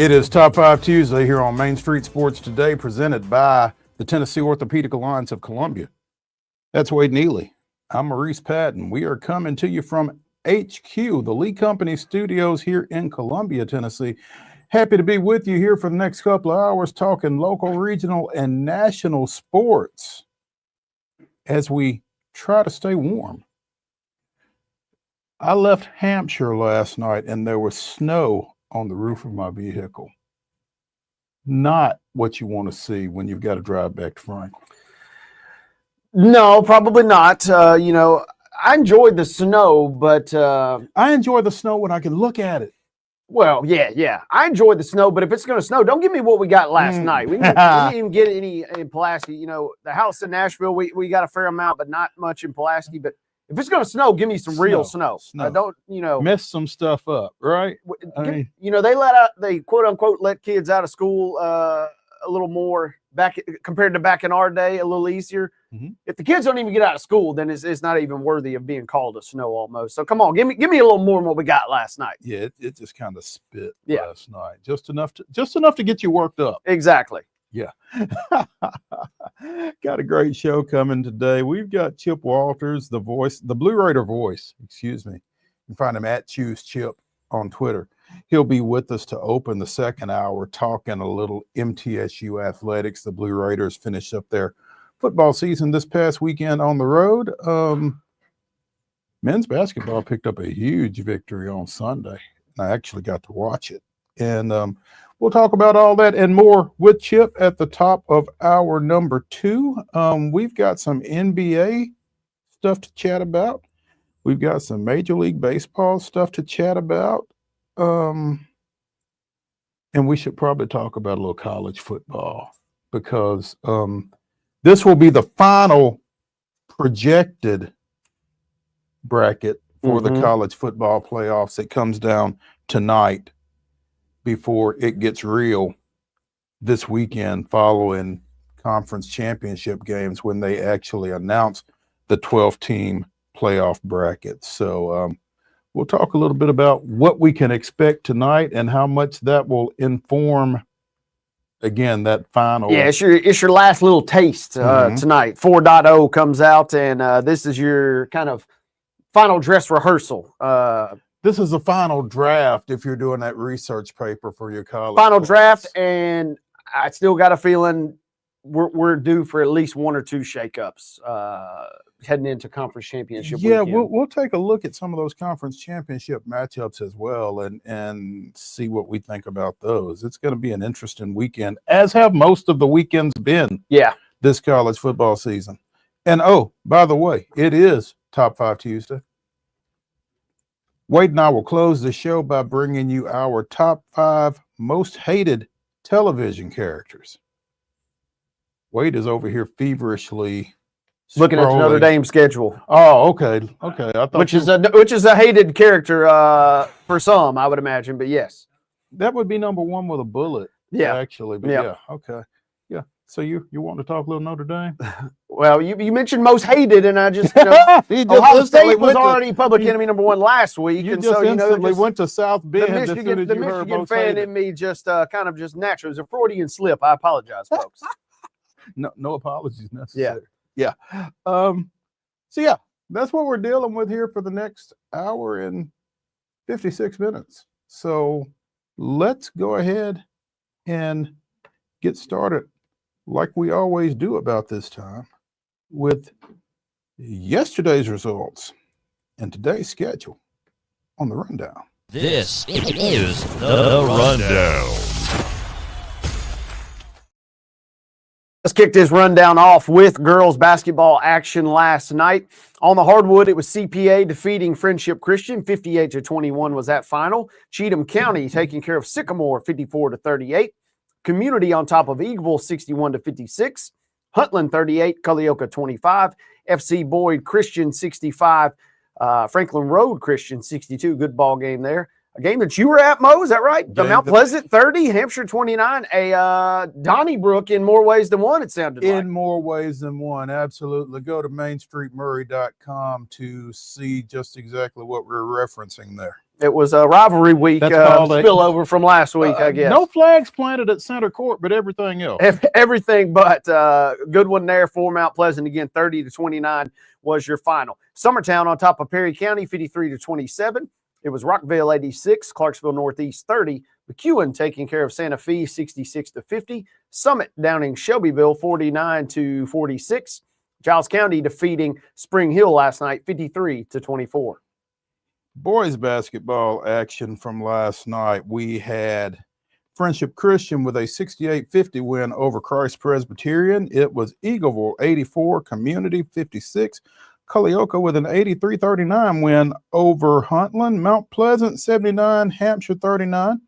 It is Top 5 Tuesday here on Main Street Sports Today, presented by the Tennessee Orthopedic Alliance of Columbia. That's Wade Neely. I'm Maurice Patton. We are coming to you from HQ, the Lee Company Studios here in Columbia, Tennessee. Happy to be with you here for the next couple of hours talking local, regional, and national sports as we try to stay warm. I left Hampshire last night and there was snow on the roof of my vehicle. Not what you want to see when you've got to drive back to Franklin. No, probably not. I enjoyed the snow, but I enjoy the snow when I can look at it. Well, yeah. I enjoyed the snow, but if it's going to snow, don't give me what we got last night. We didn't even get any in Pulaski. The house in Nashville, we got a fair amount, but not much in Pulaski. But if it's going to snow, give me some real snow. Don't mess some stuff up, right? They quote unquote let kids out of school a little more compared to back in our day, a little easier. Mm-hmm. If the kids don't even get out of school, then it's not even worthy of being called a snow almost. So come on, give me a little more than what we got last night. Yeah, it just kind of spit last night, just enough to get you worked up. Exactly. Yeah. Got a great show coming today. We've got Chip Walters, the Blue Raider voice, excuse me. You can find him at Choose Chip on Twitter. He'll be with us to open the second hour, talking a little MTSU athletics. The Blue Raiders finished up their football season this past weekend on the road. Men's basketball picked up a huge victory on Sunday. I actually got to watch it. And we'll talk about all that and more with Chip at the top of hour number 2. We've got some NBA stuff to chat about. We've got some Major League Baseball stuff to chat about. And we should probably talk about a little college football because this will be the final projected bracket for the college football playoffs. It comes down tonight before it gets real this weekend following conference championship games when they actually announce the 12-team playoff bracket. So we'll talk a little bit about what we can expect tonight and how much that will inform, again, that final. Yeah, it's your last little taste tonight. 4.0 comes out, and this is your kind of final dress rehearsal. This is the final draft if you're doing that research paper for your college. Final draft, and I still got a feeling we're due for at least one or two shakeups heading into conference championship weekend. We'll take a look at some of those conference championship matchups as well and see what we think about those. It's going to be an interesting weekend, as have most of the weekends been this college football season. And, by the way, it is Top 5 Tuesday. Wade and I will close the show by bringing you our top 5 most hated television characters. Wade is over here feverishly looking at the Notre Dame schedule. Oh, okay. I thought which is a hated character for some, I would imagine. But yes, that would be number 1 with a bullet. Yeah, actually. But okay. Yeah. So you want to talk a little Notre Dame? Well, you mentioned most hated, and I just Ohio State was already public enemy number 1 last week, and so instantly went to South Bend. The Michigan fan in me just kind of just naturally. It was a Freudian slip. I apologize, folks. No apologies necessary. Yeah. So that's what we're dealing with here for the next hour and 56 minutes. So let's go ahead and get started like we always do about this time with yesterday's results and today's schedule on the Rundown. This is the Rundown. Let's kick this rundown off with girls basketball action last night. On the hardwood, it was CPA defeating Friendship Christian. 58-21 was that final. Cheatham County taking care of Sycamore 54-38. Community on top of Eagleville 61-56. Huntland 38, Culleoka 25. FC Boyd Christian 65. Franklin Road Christian 62. Good ball game there. a game that you were at, Mo, is that right? The Game Mount that- Pleasant 30, Hampshire 29, a Donnybrook in more ways than one, it sounded like. In more ways than one, absolutely. Go to mainstreetmurray.com to see just exactly what we're referencing there. It was a rivalry week That's called a- spillover from last week, I guess. No flags planted at center court, but everything else. Everything but good one there for Mount Pleasant. Again, 30-29 was your final. Summertown on top of Perry County, 53-27. It was Rockville 86, Clarksville Northeast 30. McEwen taking care of Santa Fe 66-50. Summit downing Shelbyville 49-46. Giles County defeating Spring Hill last night 53-24. Boys basketball action from last night. We had Friendship Christian with a 68-50 win over Christ Presbyterian. It was Eagleville 84, Community 56. Culleoka with an 83-39 win over Huntland. Mount Pleasant 79, Hampshire 39.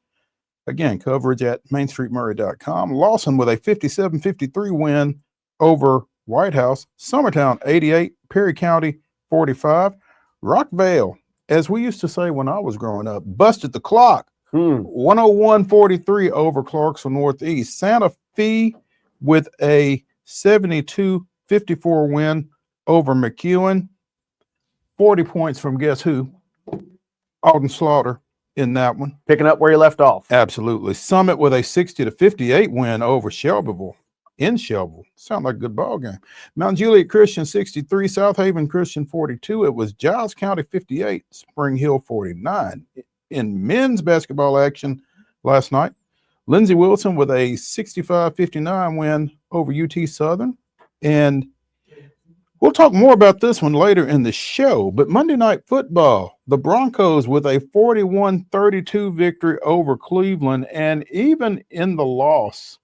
Again, coverage at mainstreetmurray.com. Lawson with a 57-53 win over White House. Summertown 88, Perry County 45. Rockvale, as we used to say when I was growing up, busted the clock. 101-43 over Clarksville Northeast. Santa Fe with a 72-54 win over McEwen. 40 points from guess who? Alden Slaughter in that one. Picking up where you left off. Absolutely. Summit with a 60-58 win over Shelbyville. In Shelbyville. Sound like a good ball game. Mount Juliet Christian 63, South Haven Christian 42. It was Giles County 58, Spring Hill 49. In men's basketball action last night, Lindsey Wilson with a 65-59 win over UT Southern. And we'll talk more about this one later in the show. But Monday Night Football, the Broncos with a 41-32 victory over Cleveland. And even in the loss,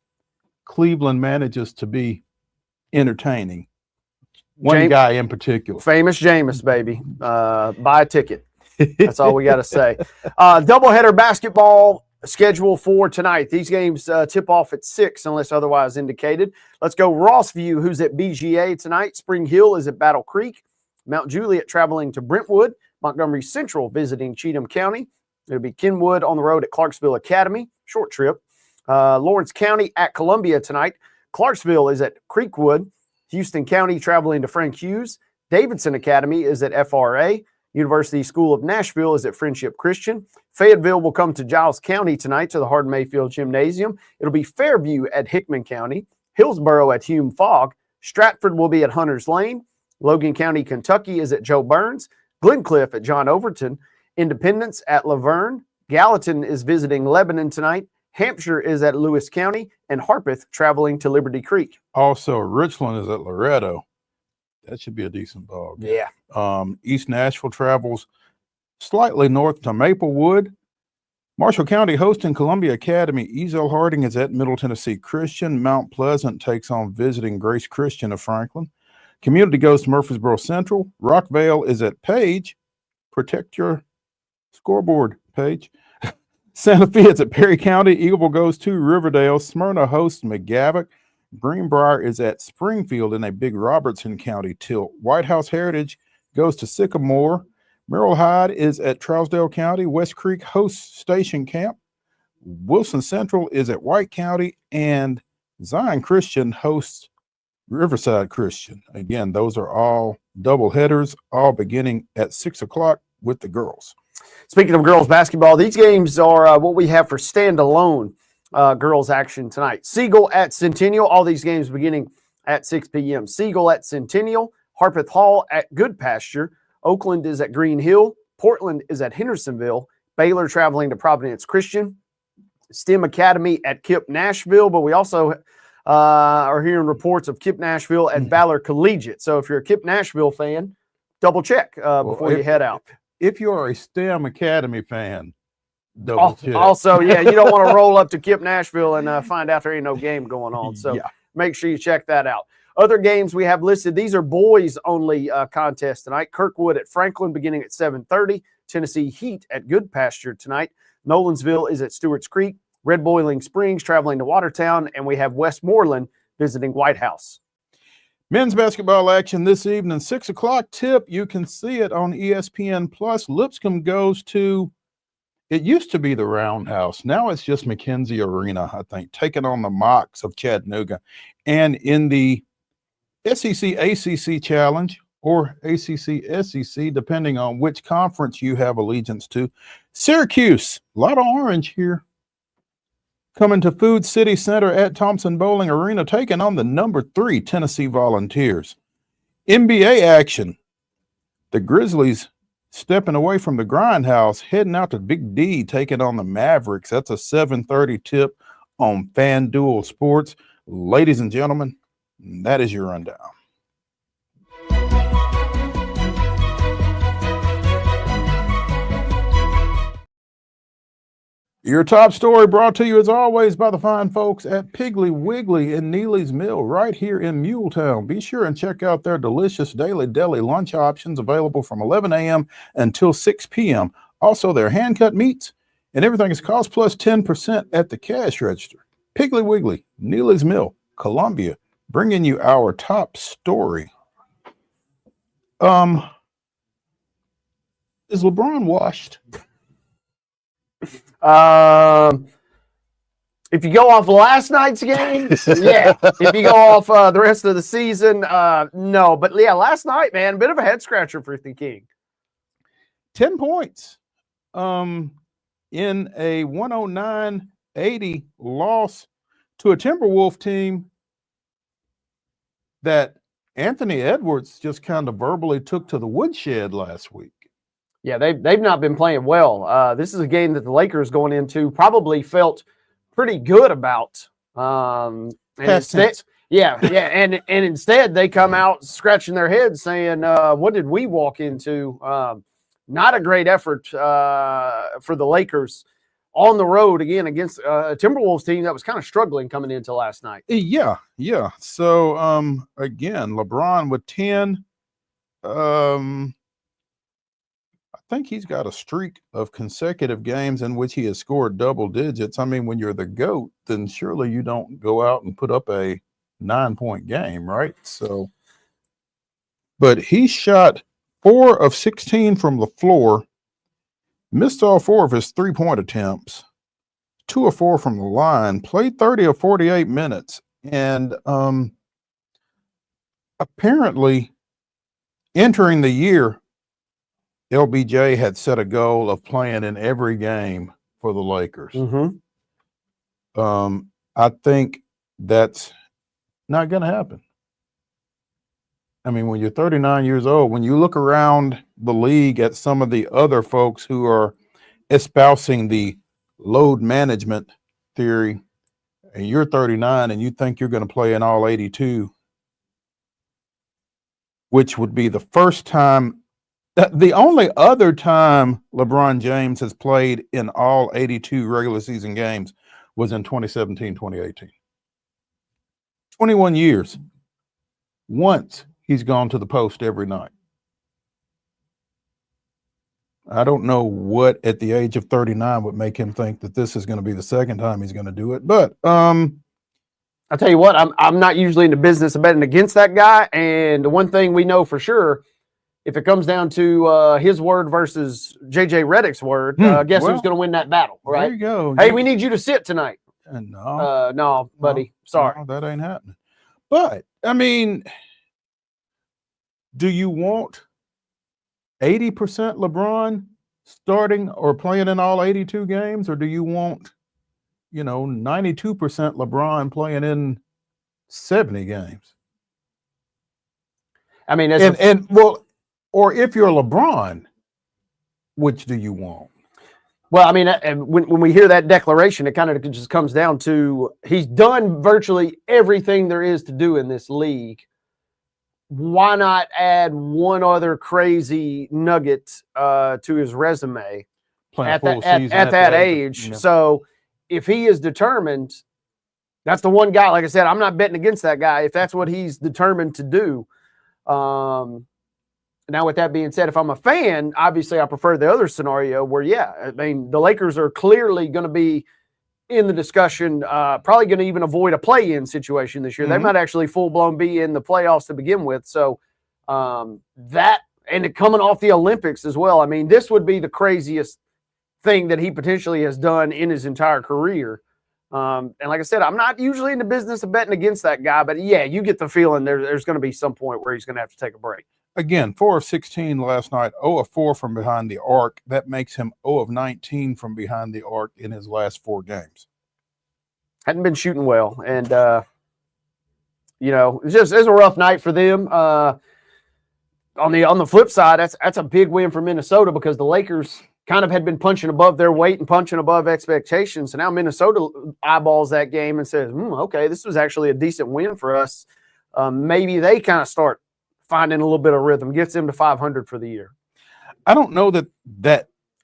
Cleveland manages to be entertaining. One guy in particular. Famous Jameis, baby. Buy a ticket. That's all we got to say. Doubleheader basketball schedule for tonight. These games tip off at 6 unless otherwise indicated. Let's go Rossview, who's at BGA tonight. Spring Hill is at Battle Creek. Mount Juliet traveling to Brentwood. Montgomery Central visiting Cheatham County. It'll be Kenwood on the road at Clarksville Academy. Short trip. Lawrence County at Columbia tonight. Clarksville is at Creekwood. Houston County traveling to Frank Hughes. Davidson Academy is at FRA. University School of Nashville is at Friendship Christian. Fayetteville will come to Giles County tonight to the Hardin Mayfield Gymnasium. It'll be Fairview at Hickman County. Hillsboro at Hume Fogg. Stratford will be at Hunters Lane. Logan County, Kentucky is at Joe Burns. Glencliff at John Overton. Independence at Laverne. Gallatin is visiting Lebanon tonight. Hampshire is at Lewis County, and Harpeth traveling to Liberty Creek. Also, Richland is at Loretto. That should be a decent ball game. Yeah. East Nashville travels slightly north to Maplewood. Marshall County hosting Columbia Academy. Ezel Harding is at Middle Tennessee Christian. Mount Pleasant takes on visiting Grace Christian of Franklin. Community goes to Murfreesboro Central. Rockvale is at Page. Protect your scoreboard, Page. Santa Fe is at Perry County. Eagleville goes to Riverdale. Smyrna hosts McGavock. Greenbrier is at Springfield in a big Robertson County tilt. White House Heritage goes to Sycamore. Merrill Hyde is at Trousdale County. West Creek hosts Station Camp. Wilson Central is at White County. And Zion Christian hosts Riverside Christian. Again, those are all double headers, all beginning at 6 o'clock with the girls. Speaking of girls basketball, these games are what we have for standalone girls action tonight. Siegel at Centennial. All these games beginning at 6 p.m. Siegel at Centennial. Harpeth Hall at Good Pasture. Oakland is at Green Hill. Portland is at Hendersonville. Baylor traveling to Providence Christian. STEM Academy at Kip Nashville. But we also are hearing reports of Kip Nashville at Valor Collegiate. So if you're a Kip Nashville fan, double check before you head out. If you're a STEM Academy fan, double check. Also, yeah, you don't want to roll up to Kip Nashville and find out there ain't no game going on. So make sure you check that out. Other games we have listed, these are boys-only contests tonight. Kirkwood at Franklin beginning at 7:30. Tennessee Heat at Good Pasture tonight. Nolensville is at Stewart's Creek. Red Boiling Springs traveling to Watertown. And we have Westmoreland visiting White House. Men's basketball action this evening, 6 o'clock tip. You can see it on ESPN Plus. Lipscomb goes to It used to be the Roundhouse. Now it's just McKenzie Arena, I think, taking on the Mocs of Chattanooga. And in the SEC ACC Challenge or ACC SEC, depending on which conference you have allegiance to, Syracuse, a lot of orange here, coming to Food City Center at Thompson Bowling Arena, taking on the number 3 Tennessee Volunteers. NBA action. The Grizzlies stepping away from the Grindhouse, heading out to Big D, taking on the Mavericks. That's a 7:30 tip on FanDuel Sports. Ladies and gentlemen, that is your rundown. Your top story brought to you as always by the fine folks at Piggly Wiggly in Neely's Mill right here in Muletown. Be sure and check out their delicious daily deli lunch options available from 11 a.m. until 6 p.m. Also, their hand-cut meats and everything is cost plus 10% at the cash register. Piggly Wiggly, Neely's Mill, Columbia, bringing you our top story. Is LeBron washed? If you go off last night's game, yeah. If you go off the rest of the season, no. But yeah, last night, man, bit of a head scratcher for the King. 10 points in a 109-80 loss to a Timberwolf team that Anthony Edwards just kind of verbally took to the woodshed last week. Yeah, they've not been playing well. This is a game that the Lakers going into probably felt pretty good about. And instead, and instead they come out scratching their heads saying, what did we walk into? Not a great effort for the Lakers on the road again against a Timberwolves team that was kind of struggling coming into last night. Yeah. So, again, LeBron with 10. I think he's got a streak of consecutive games in which he has scored double digits. I mean, when you're the GOAT, then surely you don't go out and put up a 9-point game, right? So, but he shot 4 of 16 from the floor, missed all 4 of his 3-point attempts, 2 of 4 from the line, played 30 of 48 minutes, and apparently entering the year, LBJ had set a goal of playing in every game for the Lakers. I think that's not going to happen. I mean, when you're 39 years old, when you look around the league at some of the other folks who are espousing the load management theory, and you're 39 and you think you're going to play in all 82, which would be the first time. The only other time LeBron James has played in all 82 regular season games was in 2017, 2018. 21 years. Once he's gone to the post every night. I don't know what at the age of 39 would make him think that this is going to be the second time he's going to do it. But I'll tell you what, I'm not usually in the business of betting against that guy. And the one thing we know for sure, if it comes down to his word versus JJ Redick's word, guess who's going to win that battle, right? There you go. Hey, we need you to sit tonight. No, buddy. Sorry. No, that ain't happening. But, I mean, do you want 80% LeBron starting or playing in all 82 games, or do you want, 92% LeBron playing in 70 games? I mean, or if you're LeBron, which do you want? Well, I mean, when we hear that declaration, it kind of just comes down to he's done virtually everything there is to do in this league. Why not add one other crazy nugget to his resume at that age? Yeah. So if he is determined, that's the one guy, like I said, I'm not betting against that guy if that's what he's determined to do. Now, with that being said, if I'm a fan, obviously I prefer the other scenario where, I mean, the Lakers are clearly going to be in the discussion, probably going to even avoid a play-in situation this year. They might actually full-blown be in the playoffs to begin with. So that, and coming off the Olympics as well, I mean, this would be the craziest thing that he potentially has done in his entire career. And like I said, I'm not usually in the business of betting against that guy, but yeah, you get the feeling there's going to be some point where he's going to have to take a break. Again, 4 of 16 last night, 0 of 4 from behind the arc. That makes him 0 of 19 from behind the arc in his last 4 games. Hadn't been shooting well, and it's a rough night for them. On the flip side, that's a big win for Minnesota because the Lakers kind of had been punching above their weight and punching above expectations. So now Minnesota eyeballs that game and says, okay, this was actually a decent win for us. Maybe they kind of start finding a little bit of rhythm, gets them to 500 for the year. I don't know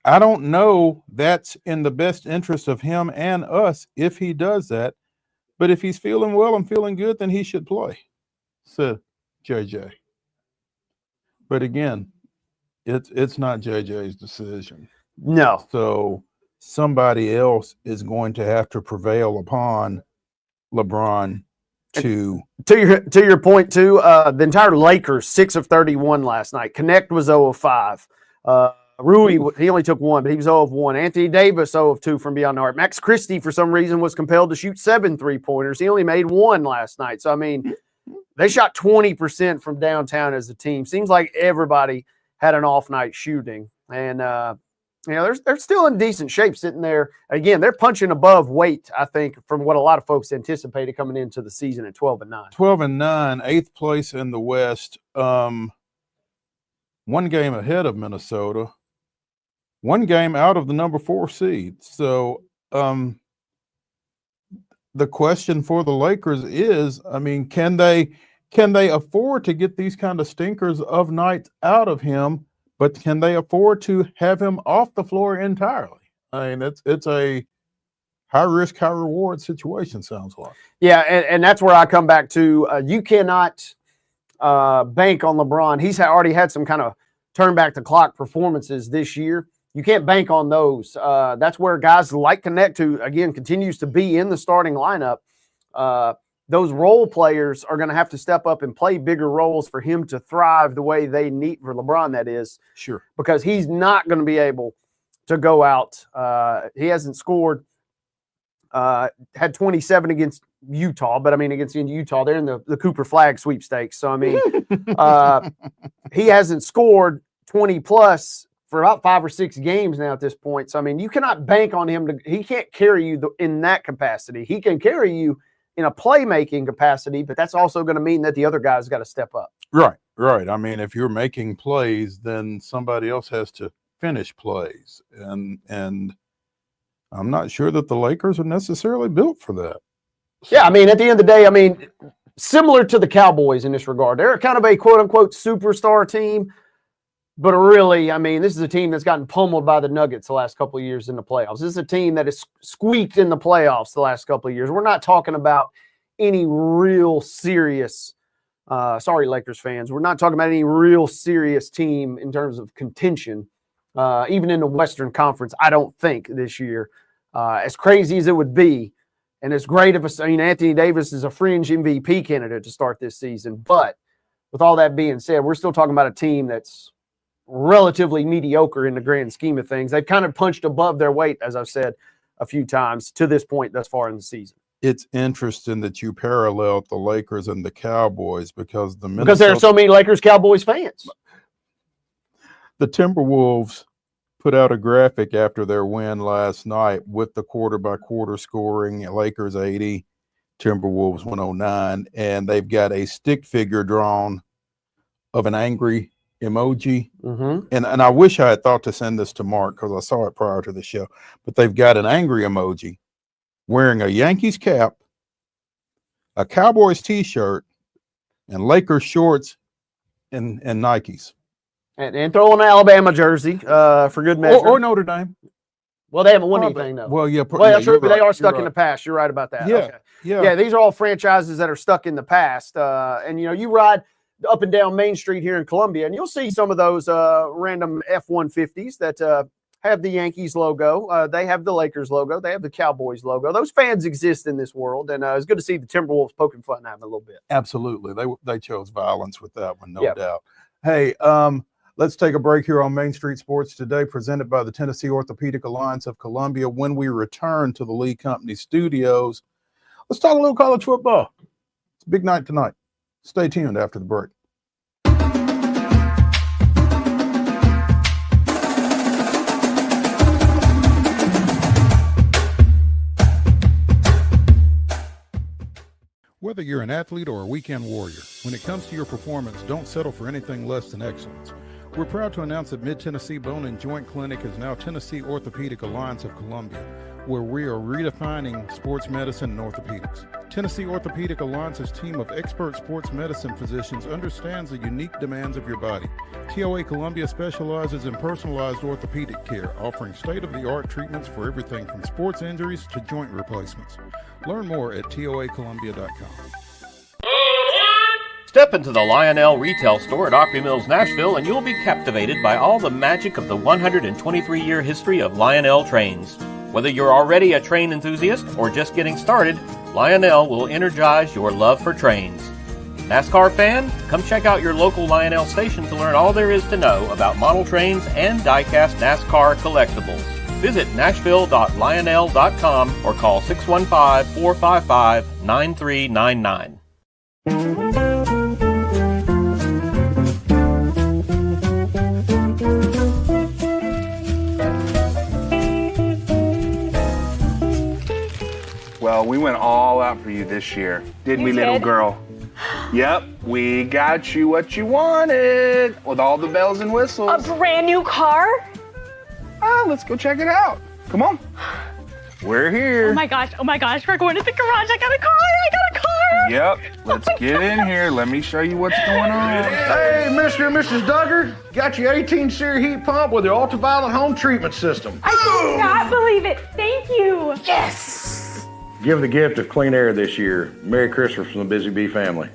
I don't know that's in the best interest of him and us if he does that. But if he's feeling well and feeling good, then he should play, said JJ. But again, it's not JJ's decision. No. So somebody else is going to have to prevail upon LeBron to your point too. The entire Lakers 6 of 31 last night. Connect was 0 of 5. Rui, he only took 1, but he was 0 of 1. Anthony Davis 0 of 2 from beyond the arc. Max Christie for some reason was compelled to shoot 7 3-pointers. He only made 1 last night. So I mean, they shot 20% from downtown as a team. Seems like everybody had an off night shooting, and they're still in decent shape sitting there. Again, they're punching above weight, I think, from what a lot of folks anticipated coming into the season at 12-9. 12-9, 8th place in the West. 1 game ahead of Minnesota. 1 game out of the number 4 seed. So the question for the Lakers is, I mean, can they afford to get these kind of stinkers of nights out of him? But can they afford to have him off the floor entirely? I mean, it's a high risk, high reward situation, sounds like. Yeah, and that's where I come back to. You cannot bank on LeBron. He's already had some kind of turn back the clock performances this year. You can't bank on those. That's where guys like Connect, who, again, continues to be in the starting lineup, those role players are going to have to step up and play bigger roles for him to thrive the way they need, for LeBron, that is. Sure. Because he's not going to be able to go out. He hasn't scored, had 27 against Utah, but I mean, against Utah, they're in the Cooper Flag sweepstakes. So, I mean, he hasn't scored 20 plus for about 5 or 6 games now at this point. So, I mean, you cannot bank on him. He can't carry you in that capacity. He can carry you in a playmaking capacity, but that's also going to mean that the other guys got to step up. Right. I mean, if you're making plays, then somebody else has to finish plays. And I'm not sure that the Lakers are necessarily built for that. Yeah, I mean, at the end of the day, I mean, similar to the Cowboys in this regard. They're kind of a quote-unquote superstar team, but really, I mean, this is a team that's gotten pummeled by the Nuggets the last couple of years in the playoffs. This is a team that has squeaked in the playoffs the last couple of years. We're not talking about any real serious sorry, Lakers fans. We're not talking about any real serious team in terms of contention, even in the Western Conference, I don't think, this year. As crazy as it would be, and as great of Anthony Davis is a fringe MVP candidate to start this season. But with all that being said, we're still talking about a team that's relatively mediocre in the grand scheme of things. They've kind of punched above their weight, as I've said a few times, to this point thus far in the season. It's interesting that you parallel the Lakers and the Cowboys because there are so many Lakers Cowboys fans. The Timberwolves put out a graphic after their win last night with the quarter-by-quarter scoring, Lakers 80, Timberwolves 109, and they've got a stick figure drawn of an angry emoji. Mm-hmm. And I wish I had thought to send this to Mark because I saw it prior to the show, but they've got an angry emoji wearing a Yankees cap, a Cowboys t-shirt, and Lakers shorts and Nikes. And throw on an Alabama jersey for good measure. Or Notre Dame. Well, they haven't won anything, though. Well, yeah. True, but they are stuck in the past. You're right about that. Yeah, okay. yeah. These are all franchises that are stuck in the past. And, you ride up and down Main Street here in Columbia, and you'll see some of those random F-150s that have the Yankees logo. They have the Lakers logo. They have the Cowboys logo. Those fans exist in this world, and it's good to see the Timberwolves poking fun at them a little bit. Absolutely. They chose violence with that one, no Yep. doubt. Hey, Let's take a break here on Main Street Sports Today, presented by the Tennessee Orthopedic Alliance of Columbia. When we return to the Lee Company studios, let's talk a little college football. It's a big night tonight. Stay tuned after the break. Whether you're an athlete or a weekend warrior, when it comes to your performance, don't settle for anything less than excellence. We're proud to announce that Mid-Tennessee Bone and Joint Clinic is now Tennessee Orthopedic Alliance of Columbia, where we are redefining sports medicine and orthopedics. Tennessee Orthopedic Alliance's team of expert sports medicine physicians understands the unique demands of your body. TOA Columbia specializes in personalized orthopedic care, offering state-of-the-art treatments for everything from sports injuries to joint replacements. Learn more at toacolumbia.com. Step into the Lionel retail store at Opry Mills, Nashville, and you'll be captivated by all the magic of the 123-year history of Lionel trains. Whether you're already a train enthusiast or just getting started, Lionel will energize your love for trains. NASCAR fan? Come check out your local Lionel station to learn all there is to know about model trains and die-cast NASCAR collectibles. Visit nashville.lionel.com or call 615-455-9399. Well, we went all out for you this year, didn't we, little girl? Yep, we got you what you wanted with all the bells and whistles. A brand new car? Let's go check it out. Come on. We're here. Oh my gosh, we're going to the garage. I got a car. Yep, let's get in here. Let me show you what's going on. Hey, Mr. and Mrs. Duggar, got your 18 series heat pump with your ultraviolet home treatment system. I cannot believe it. Thank you. Yes! Give the gift of clean air this year. Merry Christmas from the Busy Bee family.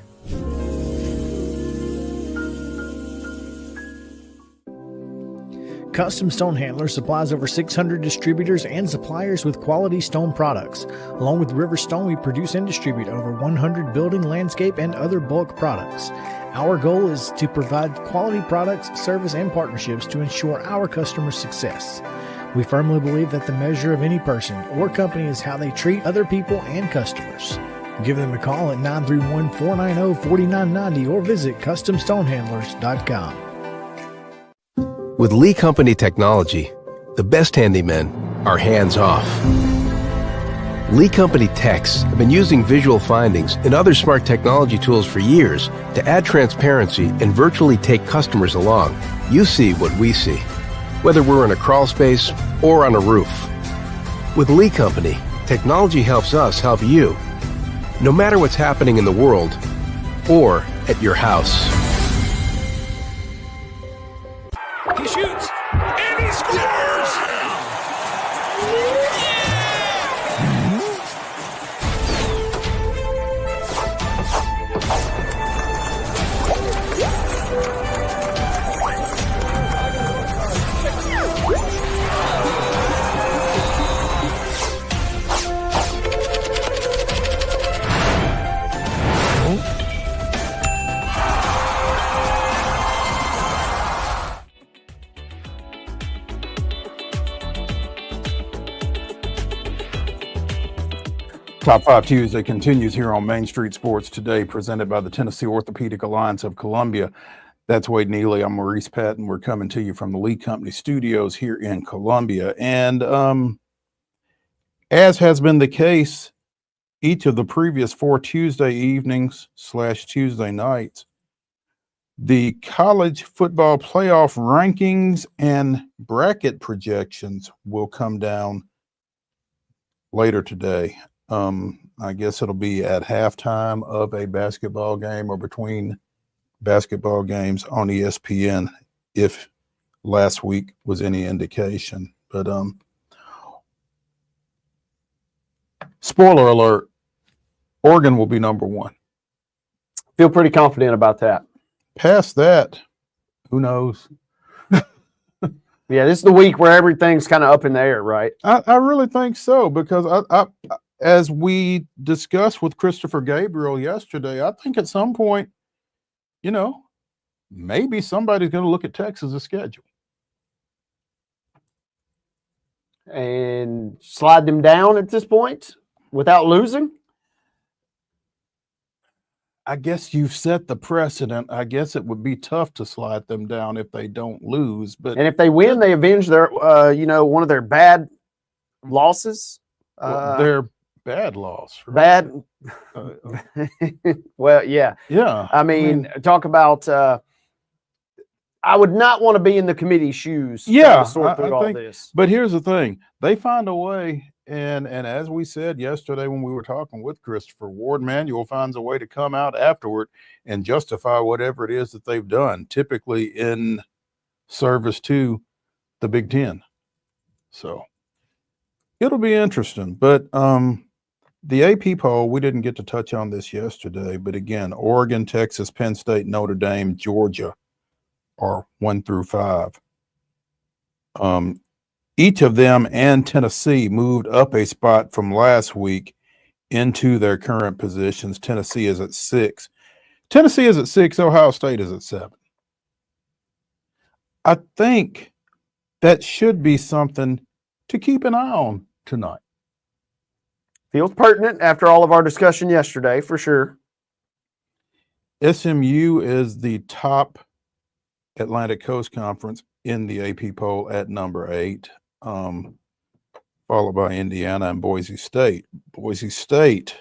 Custom Stone Handler supplies over 600 distributors and suppliers with quality stone products. Along with River Stone, we produce and distribute over 100 building, landscape, and other bulk products. Our goal is to provide quality products, service, and partnerships to ensure our customers' success. We firmly believe that the measure of any person or company is how they treat other people and customers. Give them a call at 931-490-4990 or visit CustomStonehandlers.com. With Lee Company technology, the best handymen are hands-off. Lee Company techs have been using visual findings and other smart technology tools for years to add transparency and virtually take customers along. You see what we see, whether we're in a crawl space or on a roof. With Lee Company, technology helps us help you, no matter what's happening in the world or at your house. He shoots, and he scores! Top 5 Tuesday continues here on Main Street Sports Today, presented by the Tennessee Orthopedic Alliance of Columbia. That's Wade Neely. I'm Maurice Patton. We're coming to you from the Lee Company studios here in Columbia. And as has been the case each of the previous 4 Tuesday evenings / Tuesday nights, the college football playoff rankings and bracket projections will come down later today. I guess it'll be at halftime of a basketball game or between basketball games on ESPN, if last week was any indication. But spoiler alert, Oregon will be number 1. Feel pretty confident about that. Past that, who knows? Yeah, this is the week where everything's kind of up in the air, right? I really think so, because I as we discussed with Christopher Gabriel yesterday, I think at some point, maybe somebody's going to look at Texas's schedule. And slide them down at this point without losing? I guess you've set the precedent. I guess it would be tough to slide them down if they don't lose. But And if they win, they avenge their, one of their bad losses. their bad loss. Bad. Well, yeah. Yeah. I mean, talk about. I would not want to be in the committee's shoes. Yeah, to sort through all think, this. But here's the thing: they find a way, and as we said yesterday when we were talking with Christopher, Ward Manuel finds a way to come out afterward and justify whatever it is that they've done, typically in service to the Big Ten. So it'll be interesting. But the AP poll, we didn't get to touch on this yesterday, but again, Oregon, Texas, Penn State, Notre Dame, Georgia are 1 through 5. Each of them and Tennessee moved up a spot from last week into their current positions. Tennessee is at 6. Tennessee is at 6. Ohio State is at 7. I think that should be something to keep an eye on tonight. Feels pertinent after all of our discussion yesterday, for sure. SMU is the top Atlantic Coast Conference in the AP poll at number 8, followed by Indiana and Boise State. Boise State,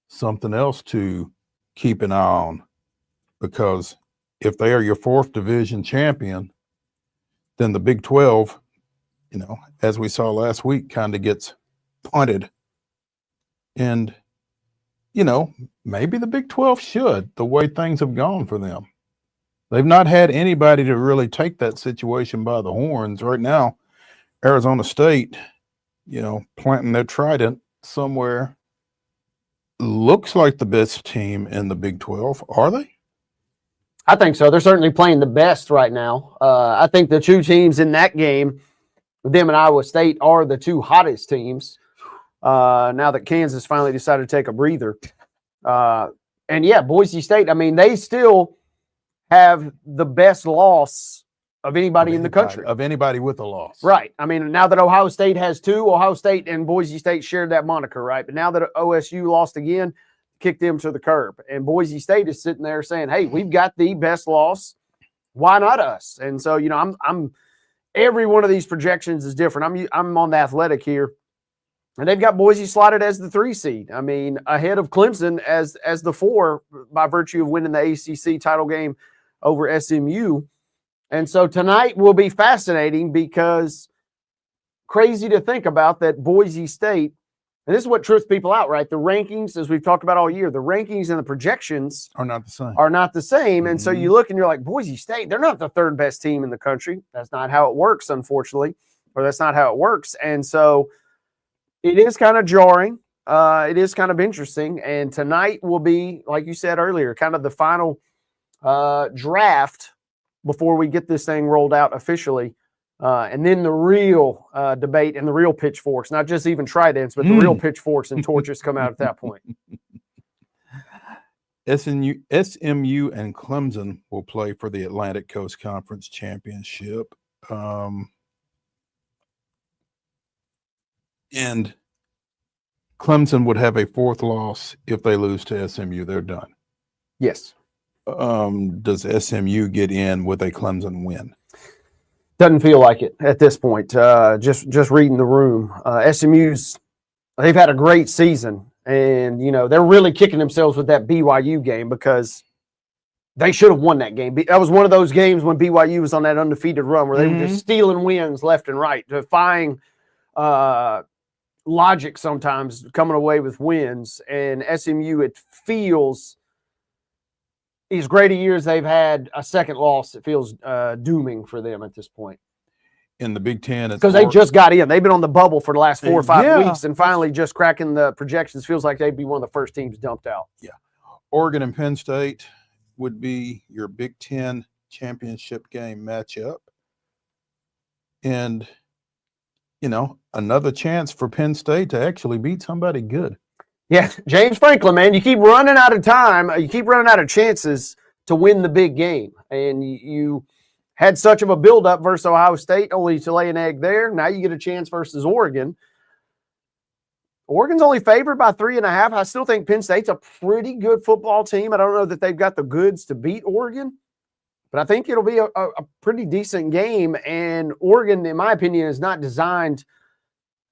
something else to keep an eye on, because if they are your 4th division champion, then the Big 12, as we saw last week, kind of gets punted. And, maybe the Big 12 should, the way things have gone for them. They've not had anybody to really take that situation by the horns. Right now, Arizona State, planting their trident somewhere, looks like the best team in the Big 12. Are they? I think so. They're certainly playing the best right now. I think the 2 teams in that game, them and Iowa State, are the 2 hottest teams. Now that Kansas finally decided to take a breather. And yeah, Boise State, I mean, they still have the best loss of anybody in the country. Of anybody with a loss. Right. I mean, now that Ohio State has 2, Ohio State and Boise State shared that moniker, right? But now that OSU lost again, kicked them to the curb. And Boise State is sitting there saying, hey, we've got the best loss. Why not us? And so, I'm every one of these projections is different. I'm on the Athletic here. And they've got Boise slotted as the 3 seed. I mean, ahead of Clemson as the 4 by virtue of winning the ACC title game over SMU. And so tonight will be fascinating, because crazy to think about that Boise State, and this is what trips people out, right? The rankings, as we've talked about all year, the rankings and the projections are not the same. And so you look and you're like, Boise State, they're not the 3rd best team in the country. That's not how it works, unfortunately, or that's not how it works. And so it is kind of jarring. It is kind of interesting. And tonight will be, like you said earlier, kind of the final draft before we get this thing rolled out officially. And then the real debate and the real pitchforks, not just even tridents, but the real pitchforks and torches come out at that point. SMU and Clemson will play for the Atlantic Coast Conference Championship. And Clemson would have a 4th loss if they lose to SMU. They're done. Yes. Does SMU get in with a Clemson win? Doesn't feel like it at this point. Just reading the room. They've had a great season, and they're really kicking themselves with that BYU game, because they should have won that game. That was one of those games when BYU was on that undefeated run where they were just stealing wins left and right, defying logic sometimes, coming away with wins. And SMU, it feels, these great years they've had, a second loss, it feels dooming for them at this point. In the Big Ten, because they just got in. They've been on the bubble for the last 4 or 5 weeks, and finally just cracking the projections. Feels like they'd be one of the first teams dumped out. Yeah. Oregon and Penn State would be your Big Ten championship game matchup. And, another chance for Penn State to actually beat somebody good. Yeah, James Franklin, man, you keep running out of time. You keep running out of chances to win the big game. And you had such of a buildup versus Ohio State, only to lay an egg there. Now you get a chance versus Oregon. Oregon's only favored by 3.5. I still think Penn State's a pretty good football team. I don't know that they've got the goods to beat Oregon, but I think it'll be a pretty decent game. And Oregon, in my opinion, is not designed.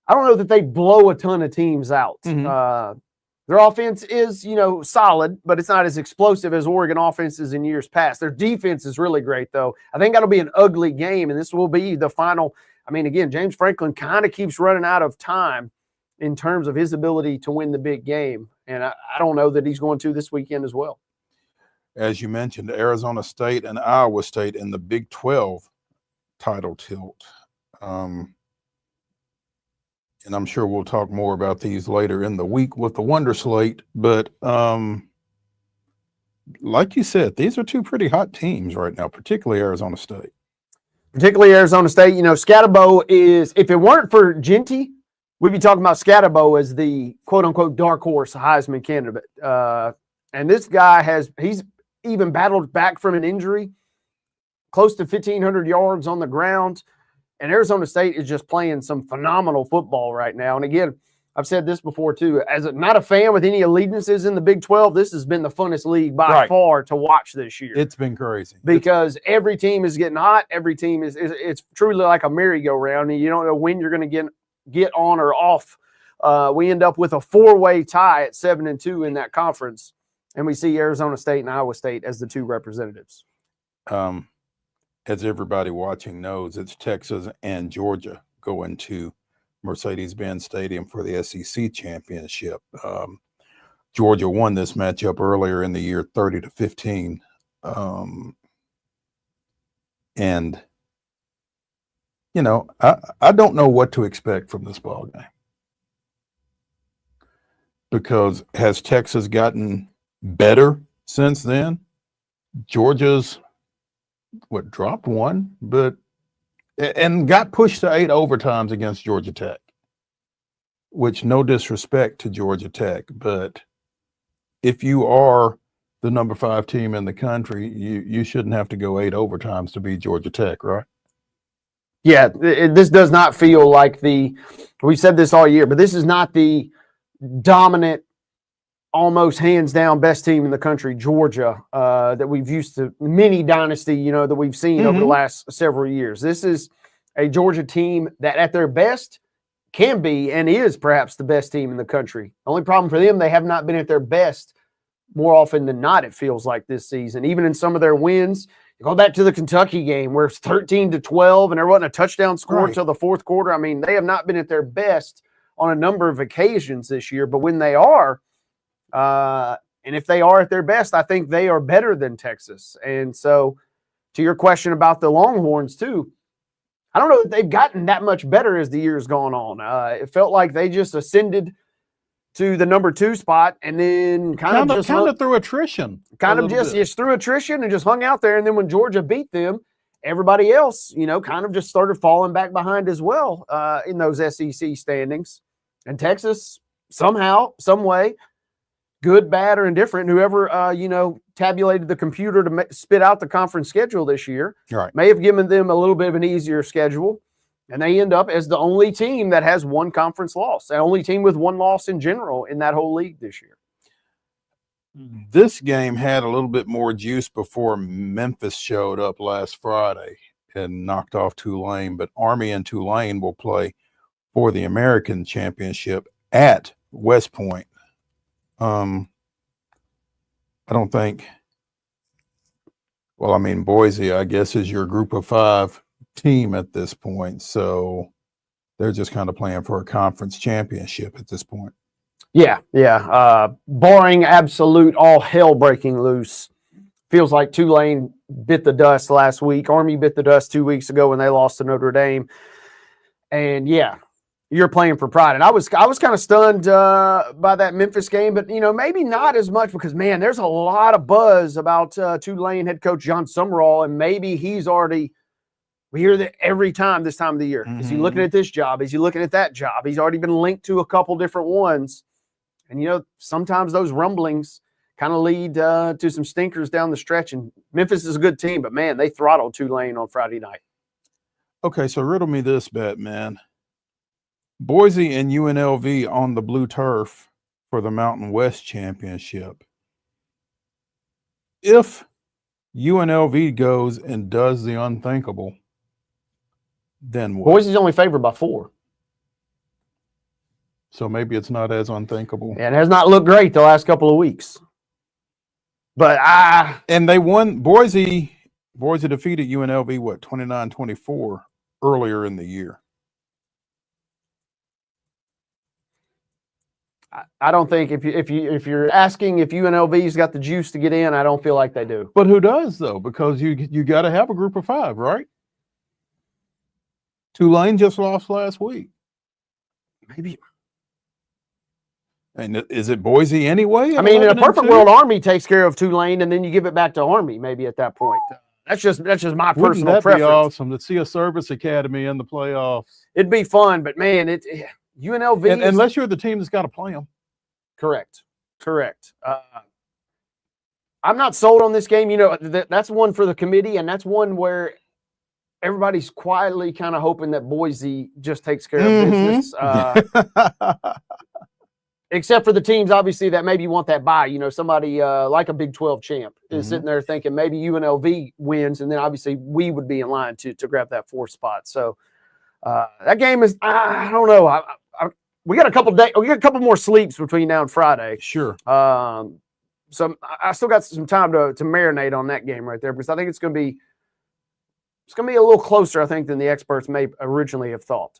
I don't know that they blow a ton of teams out. Their offense is, solid, but it's not as explosive as Oregon offenses in years past. Their defense is really great, though. I think that'll be an ugly game, and this will be the final. I mean, again, James Franklin kind of keeps running out of time in terms of his ability to win the big game. And I don't know that he's going to this weekend as well. As you mentioned, Arizona State and Iowa State in the Big 12 title tilt. And I'm sure we'll talk more about these later in the week with the Wonder Slate. But like you said, these are two pretty hot teams right now, particularly Arizona State. Scatterbo is, if it weren't for Genty, we'd be talking about Scatterbo as the quote-unquote dark horse Heisman candidate. And this guy he's even battled back from an injury, close to 1,500 yards on the ground. And Arizona State is just playing some phenomenal football right now. And again, I've said this before too, not a fan with any allegiances in the Big 12, this has been the funnest league by far to watch this year. It's been crazy. Because every team is getting hot. Every team it's truly like a merry-go-round, and you don't know when you're going to get on or off. We end up with a 4-way tie at 7-2 in that conference, and we see Arizona State and Iowa State as the two representatives. As everybody watching knows, it's Texas and Georgia going to Mercedes-Benz Stadium for the SEC championship. Georgia won this matchup earlier in the year 30-15. And I don't know what to expect from this ball game, because has Texas gotten better since then? Georgia's dropped one, and got pushed to 8 overtimes against Georgia Tech, which, no disrespect to Georgia Tech, but if you are the number 5 team in the country, you shouldn't have to go 8 overtimes to beat Georgia Tech, right? Yeah, this does not feel like we said this all year, but this is not the dominant, almost hands down best team in the country, Georgia, that we've used to, mini dynasty, that we've seen over the last several years. This is a Georgia team that at their best can be and is perhaps the best team in the country. Only problem for them, they have not been at their best more often than not, it feels like, this season. Even in some of their wins, you go back to the Kentucky game where it's 13-12 and there wasn't a touchdown score until the fourth quarter. I mean, they have not been at their best on a number of occasions this year, but when they are, and if they are at their best, I think they are better than Texas. And so to your question about the Longhorns too, I don't know that they've gotten that much better as the year's gone on. It felt like they just ascended to the number 2 spot and then kind of through attrition. Just through attrition and just hung out there. And then when Georgia beat them, everybody else, kind of just started falling back behind as well in those SEC standings. And Texas, somehow, some way, good, bad, or indifferent, whoever, tabulated the computer to spit out the conference schedule this year, may have given them a little bit of an easier schedule, and they end up as the only team that has one conference loss, the only team with one loss in general in that whole league this year. This game had a little bit more juice before Memphis showed up last Friday and knocked off Tulane, but Army and Tulane will play for the American Championship at West Point. I don't think, Boise, I guess, is your group of 5 team at this point. So they're just kind of playing for a conference championship at this point. Yeah. Barring absolute all hell breaking loose, feels like Tulane bit the dust last week. Army bit the dust 2 weeks ago when they lost to Notre Dame. And yeah, you're playing for pride. And I was kind of stunned by that Memphis game, but, maybe not as much because, man, there's a lot of buzz about Tulane head coach John Summerall, and maybe he's already – we hear that every time this time of the year. Is he looking at this job? Is he looking at that job? He's already been linked to a couple different ones. And, sometimes those rumblings kind of lead to some stinkers down the stretch. And Memphis is a good team, but man, they throttled Tulane on Friday night. Okay, so riddle me this, Batman. Boise and UNLV on the blue turf for the Mountain West Championship. If UNLV goes and does the unthinkable, then what? Boise's only favored by 4. So maybe it's not as unthinkable. And has not looked great the last couple of weeks. But and they won. Boise defeated UNLV, what, 29-24 earlier in the year. I don't think if you're asking if UNLV's got the juice to get in, I don't feel like they do. But who does, though? Because you got to have a group of 5, right? Tulane just lost last week. Maybe. And is it Boise anyway? I mean, in a perfect world, Army takes care of Tulane, and then you give it back to Army maybe at that point. That's just my Wouldn't personal that preference. be awesome to see a service academy in the playoffs? It'd be fun, but man, UNLV. And unless you're the team that's got to play them. Correct. I'm not sold on this game. You know, that's one for the committee, and that's one where everybody's quietly kind of hoping that Boise just takes care of business. Except for the teams, obviously, that maybe want that bye. You know, somebody like a Big 12 champ is sitting there thinking maybe UNLV wins, and then obviously we would be in line to grab that 4th spot. So that game is, I don't know. We got a couple more sleeps between now and Friday. Sure. So I still got some time to marinate on that game right there, because I think it's going to be a little closer, I think, than the experts may originally have thought.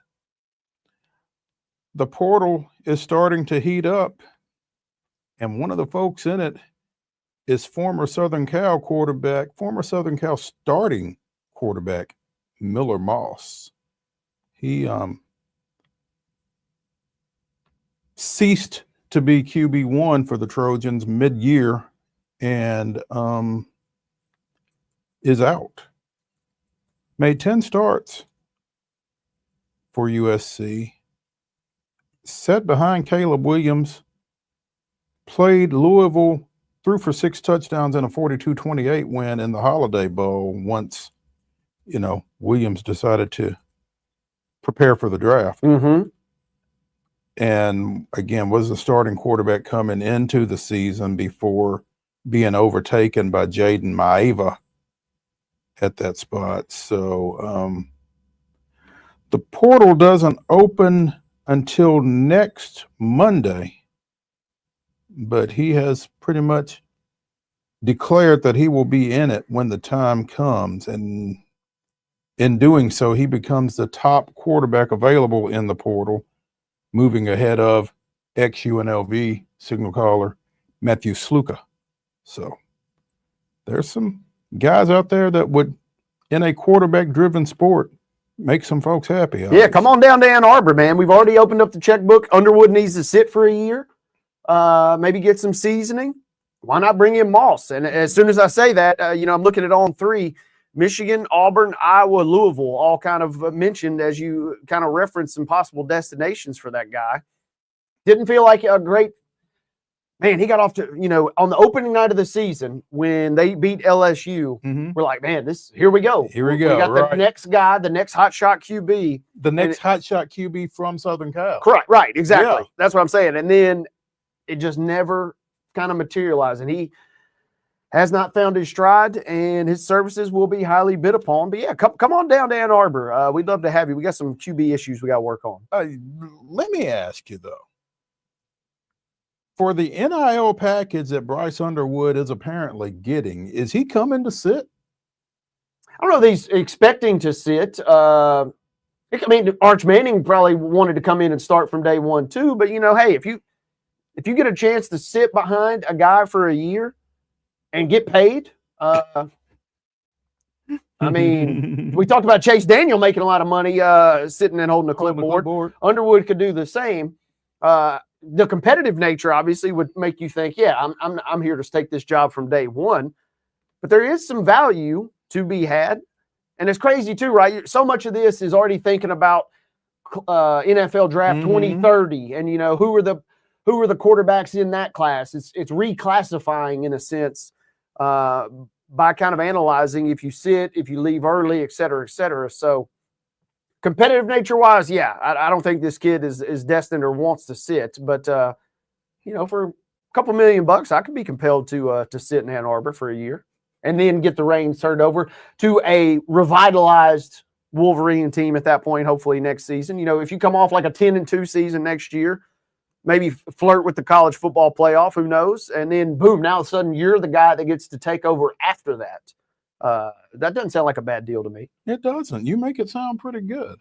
The portal is starting to heat up, and one of the folks in it is former Southern Cal starting quarterback, Miller Moss. He ceased to be QB1 for the Trojans mid-year and is out. Made 10 starts for USC. Sat behind Caleb Williams, played Louisville, threw for 6 touchdowns in a 42-28 win in the Holiday Bowl once, Williams decided to prepare for the draft. And again, was the starting quarterback coming into the season before being overtaken by Jaden Maeva at that spot. So the portal doesn't open until next Monday, but he has pretty much declared that he will be in it when the time comes, and in doing so, he becomes the top quarterback available in the portal, moving ahead of ex-UNLV signal caller Matthew Sluka. So there's some guys out there that would, in a quarterback-driven sport, make some folks happy. Yeah, come on down to Ann Arbor, man. We've already opened up the checkbook. Underwood needs to sit for a year, maybe get some seasoning. Why not bring in Moss? And as soon as I say that, I'm looking at all 3. Michigan, Auburn, Iowa, Louisville, all kind of mentioned as you kind of referenced some possible destinations for that guy. Didn't feel like a great – man, he got off to, on the opening night of the season when they beat LSU, we're like, man, here we go. Here we go. We got the next guy, the next hotshot QB. The next hotshot QB from Southern Cal. Correct, right, exactly. Yeah. That's what I'm saying. And then it just never kind of materialized. And he has not found his stride, and his services will be highly bid upon. But yeah, come on down to Ann Arbor. We'd love to have you. We got some QB issues we got to work on. Let me ask you, though. For the NIL package that Bryce Underwood is apparently getting, is he coming to sit? I don't know if he's expecting to sit. Arch Manning probably wanted to come in and start from day one too. But hey, if you get a chance to sit behind a guy for a year and get paid, we talked about Chase Daniel making a lot of money sitting and holding a clipboard. Underwood could do the same. The competitive nature obviously would make you think, yeah, I'm here to take this job from day one. But there is some value to be had. And it's crazy too, right? So much of this is already thinking about NFL draft 2030 and who are the who are the quarterbacks in that class. It's reclassifying in a sense by kind of analyzing if you sit, if you leave early, et cetera, et cetera. So competitive nature wise, yeah, I don't think this kid is destined or wants to sit, but for a couple $1 million, I could be compelled to sit in Ann Arbor for a year and then get the reins turned over to a revitalized Wolverine team at that point, hopefully next season. If you come off like a 10-2 season next year, maybe flirt with the college football playoff, who knows? And then boom, now all of a sudden you're the guy that gets to take over after that. That doesn't sound like a bad deal to me. It doesn't. You make it sound pretty good.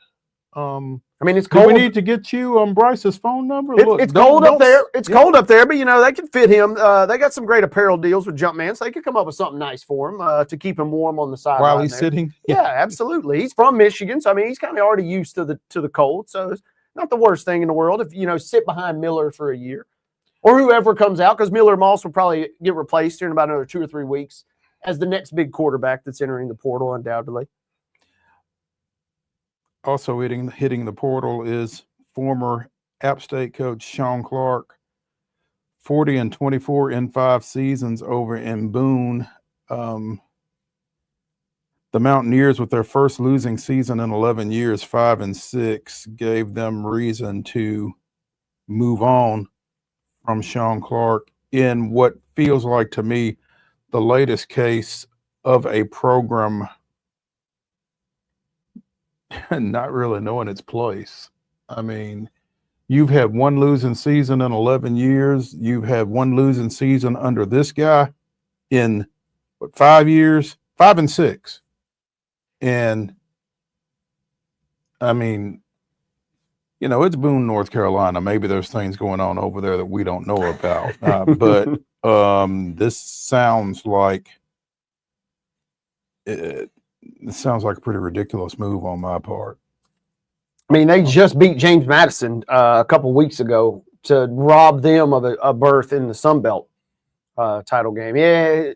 It's cold. We need to get you Bryce's phone number. It's cold up there. It's cold up there, but they can fit him. They got some great apparel deals with Jumpman, so they could come up with something nice for him to keep him warm on the side while he's sitting. Yeah, absolutely. He's from Michigan, so he's kind of already used to the cold. So it's not the worst thing in the world if sit behind Miller for a year or whoever comes out, because Miller Moss will probably get replaced here in about another 2 or 3 weeks as the next big quarterback that's entering the portal, undoubtedly. Also hitting the portal is former App State coach Sean Clark, 40-24 in 5 seasons over in Boone. The Mountaineers, with their first losing season in 11 years, 5-6, gave them reason to move on from Sean Clark in what feels like to me the latest case of a program not really knowing its place. I mean, you've had one losing season in 11 years. You've had one losing season under this guy in 5 years, 5-6. And I mean, it's Boone, North Carolina. Maybe there's things going on over there that we don't know about. But this sounds like it sounds like a pretty ridiculous move on my part. They just beat James Madison a couple weeks ago to rob them of a berth in the Sun Belt title game. Yeah,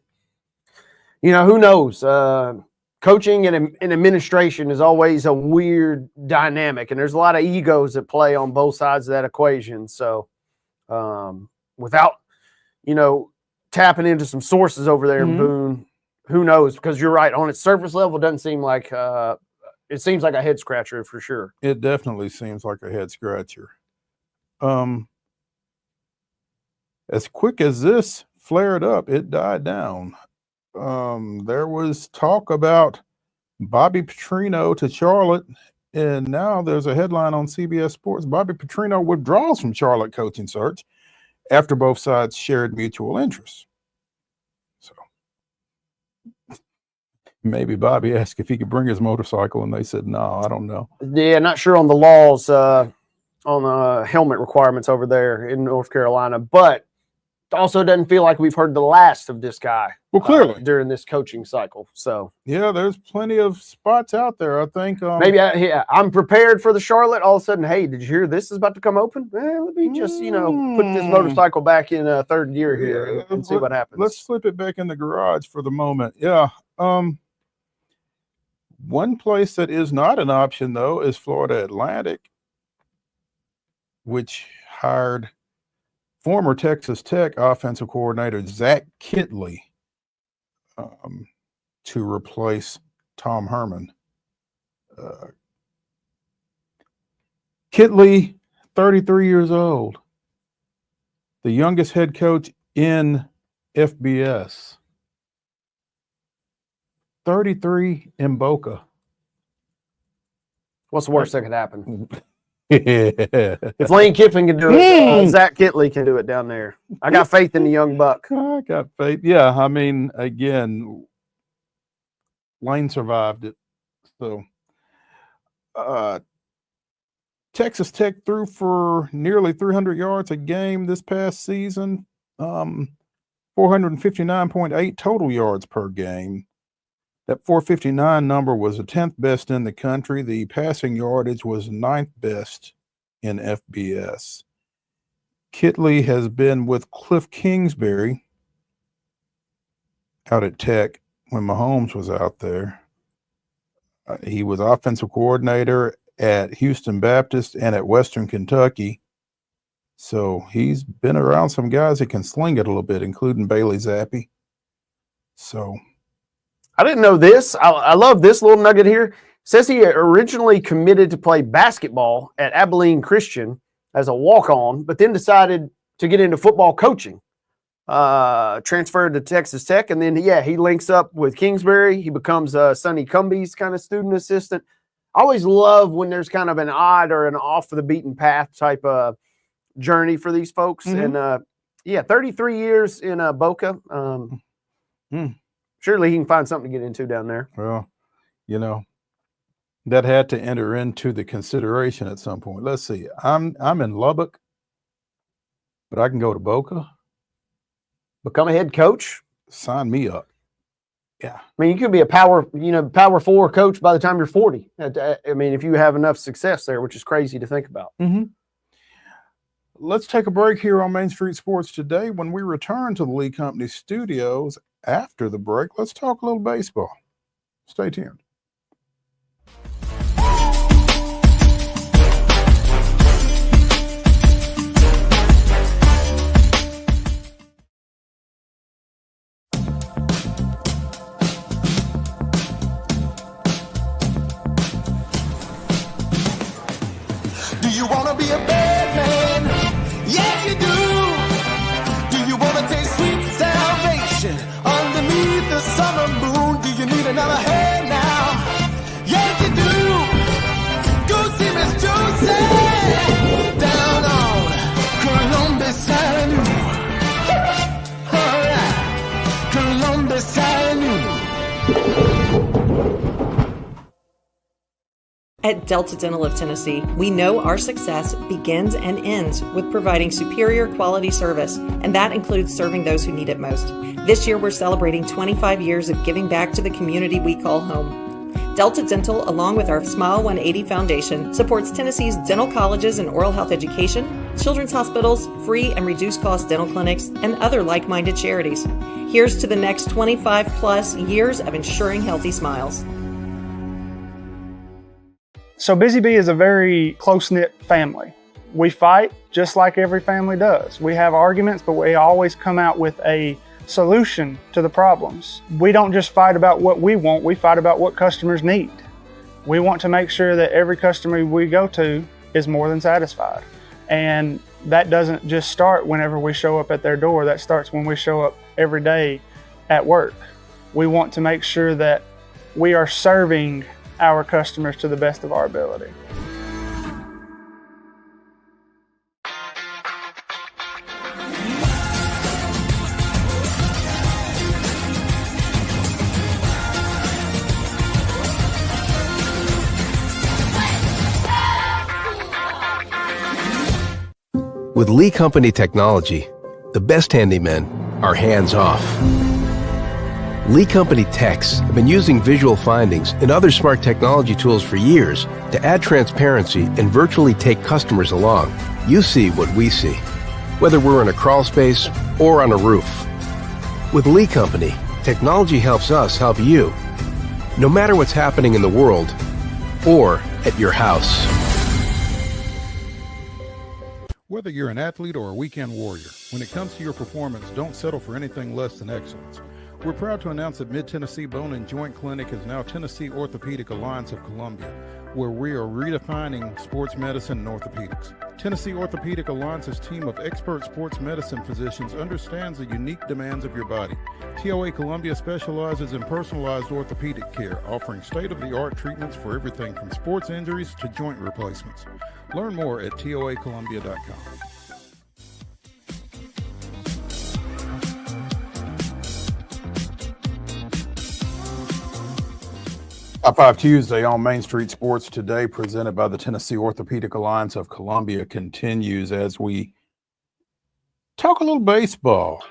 who knows? Coaching and administration is always a weird dynamic, and there's a lot of egos that play on both sides of that equation. So without, tapping into some sources over there in Boone, who knows? Because you're right. On its surface level, it doesn't seem like it seems like a head scratcher for sure. It definitely seems like a head scratcher. As quick as this flared up, it died down. There was talk about Bobby Petrino to Charlotte, and now there's a headline on CBS Sports: Bobby Petrino withdraws from Charlotte coaching search after both sides shared mutual interests. So maybe Bobby asked if he could bring his motorcycle, and they said, no, I don't know. Yeah, not sure on the laws, on the helmet requirements over there in North Carolina, but also doesn't feel like we've heard the last of this guy. Well, clearly. During this coaching cycle. So yeah, there's plenty of spots out there, I think. Maybe I'm prepared for the Charlotte. All of a sudden, hey, did you hear this is about to come open? Let me just, put this motorcycle back in third gear here and see what happens. Let's flip it back in the garage for the moment. Yeah. One place that is not an option, though, is Florida Atlantic, which hired former Texas Tech offensive coordinator Zach Kittley to replace Tom Herman. Kittley, 33 years old, the youngest head coach in FBS. 33 in Boca. What's the worst that could happen? If Lane Kiffin can do it, Zach Kittley can do it down there. I got faith in the young buck. I got faith. Yeah, I mean, again, Lane survived it. So, Texas Tech threw for nearly 300 yards a game this past season, 459.8 total yards per game. That 459 number was the 10th best in the country. The passing yardage was 9th best in FBS. Kittley has been with Cliff Kingsbury out at Tech when Mahomes was out there. He was offensive coordinator at Houston Baptist and at Western Kentucky. So he's been around some guys that can sling it a little bit, including Bailey Zappi. So I didn't know this. I love this little nugget here. Says he originally committed to play basketball at Abilene Christian as a walk-on, but then decided to get into football coaching. Transferred to Texas Tech, and then he links up with Kingsbury. He becomes Sonny Cumby's kind of student assistant. I always love when there's kind of an odd or an off the beaten path type of journey for these folks. Mhm. And 33 years in Boca. Surely he can find something to get into down there. well, you know, that had to enter into the consideration at some point. Let's see. I'm in Lubbock, but I can go to Boca. Become a head coach. Sign me up. Yeah. I mean, you could be a power 4 coach by the time you're 40. I mean, if you have enough success there, which is crazy to think about. Mm-hmm. Let's take a break here on Main Street Sports today. When we return to the Lee Company studios after the break, let's talk a little baseball. Stay tuned. Do you want to be a bad man? Yes, you do. Do you want to taste sweet salvation underneath the summer moon? Do you need another hand now? Yes, you do. Go see Miss Josie down on Columbus Avenue. All right, Columbus Avenue. At Delta Dental of Tennessee, we know our success begins and ends with providing superior quality service, and that includes serving those who need it most. This year, we're celebrating 25 years of giving back to the community we call home. Delta Dental, along with our Smile 180 Foundation, supports Tennessee's dental colleges and oral health education, children's hospitals, free and reduced cost dental clinics, and other like-minded charities. Here's to the next 25 plus years of ensuring healthy smiles. So Busy Bee is a very close-knit family. We fight just like every family does. We have arguments, but we always come out with a solution to the problems. We don't just fight about what we want, we fight about what customers need. We want to make sure that every customer we go to is more than satisfied. And that doesn't just start whenever we show up at their door, that starts when we show up every day at work. We want to make sure that we are serving our customers to the best of our ability. With Lee Company technology, the best handymen are hands-off. Lee Company techs have been using visual findings and other smart technology tools for years to add transparency and virtually take customers along. You see what we see, whether we're in a crawl space or on a roof. With Lee Company, technology helps us help you, no matter what's happening in the world or at your house. Whether you're an athlete or a weekend warrior, when it comes to your performance, don't settle for anything less than excellence. We're proud to announce that Mid-Tennessee Bone and Joint Clinic is now Tennessee Orthopedic Alliance of Columbia, where we are redefining sports medicine and orthopedics. Tennessee Orthopedic Alliance's team of expert sports medicine physicians understands the unique demands of your body. TOA Columbia specializes in personalized orthopedic care, offering state-of-the-art treatments for everything from sports injuries to joint replacements. Learn more at toacolumbia.com. Top 5 Tuesday on Main Street Sports today, presented by the Tennessee Orthopedic Alliance of Columbia, continues as we talk a little baseball,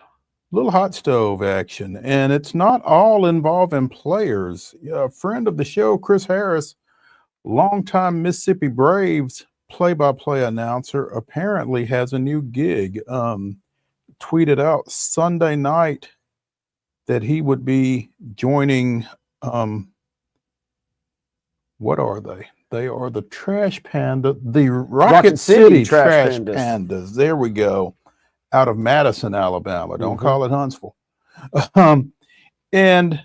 a little hot stove action, and it's not all involving players. A friend of the show, Chris Harris, longtime Mississippi Braves play-by-play announcer, apparently has a new gig. Tweeted out Sunday night that he would be joining what are they? They are the Trash Panda, the Rocket City Trash Pandas. There we go. Out of Madison, Alabama. Don't call it Huntsville. And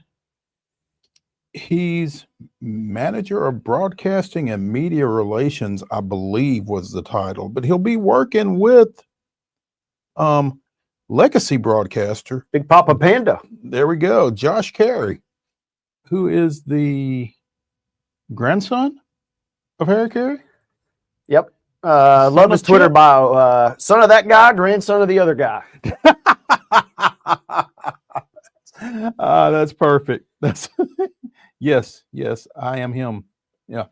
he's manager of broadcasting and media relations, I believe was the title, but he'll be working with legacy broadcaster Big Papa Panda. There we go. Josh Carey, who is the grandson of Harry Carey. Yep. Love his Twitter bio. Son of that guy, grandson of the other guy. That's perfect. That's yes, I am him. Yeah.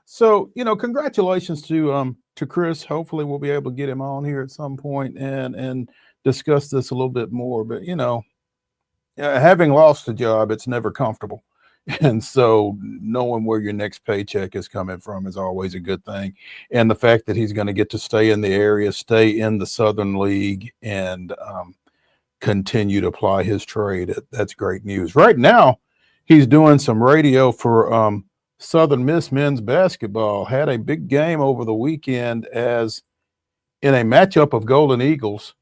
So, congratulations to Chris. Hopefully we'll be able to get him on here at some point and discuss this a little bit more. But having lost a job, it's never comfortable. And so knowing where your next paycheck is coming from is always a good thing. And the fact that he's going to get to stay in the area, stay in the Southern League, and continue to apply his trade, that's great news. Right now, he's doing some radio for Southern Miss men's basketball. Had a big game over the weekend as in a matchup of Golden Eagles,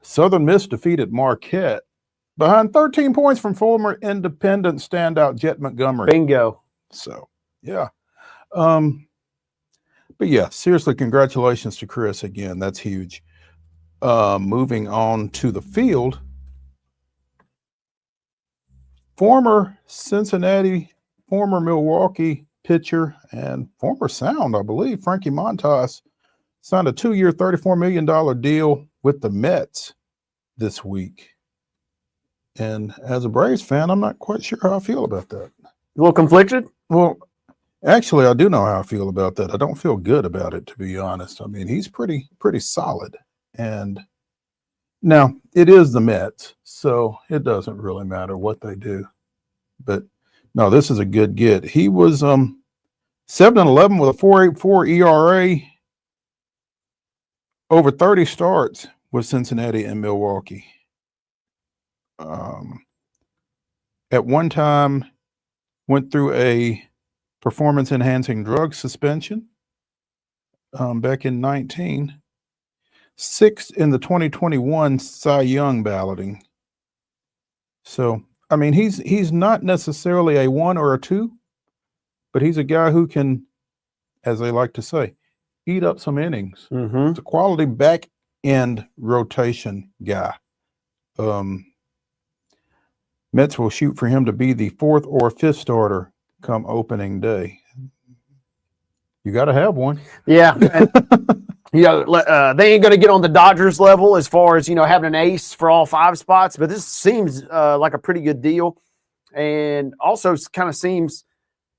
Southern Miss defeated Marquette behind 13 points from former Independent standout Jet Montgomery. Bingo. So, yeah. But yeah, seriously, congratulations to Chris again. That's huge. Moving on to the field, former Cincinnati, former Milwaukee pitcher, and former Sound, I believe, Frankie Montas, signed a 2-year, $34 million deal with the Mets this week. And as a Braves fan, I'm not quite sure how I feel about that. A little conflicted? Well, actually, I do know how I feel about that. I don't feel good about it, to be honest. I mean, he's pretty solid. And now it is the Mets, so it doesn't really matter what they do. But no, this is a good get. He was 7-11 with a 4.84 ERA, over 30 starts with Cincinnati and Milwaukee. At one time, went through a performance-enhancing drug suspension back in 19. 6th in the 2021 Cy Young balloting. So, I mean, he's not necessarily a 1 or a 2, but he's a guy who can, as they like to say, eat up some innings. It's a quality back end rotation guy. Mets will shoot for him to be the 4th or 5th starter come opening day. You got to have one. Yeah. They ain't going to get on the Dodgers level as far as, having an ace for all 5 spots, but this seems like a pretty good deal. And also kind of seems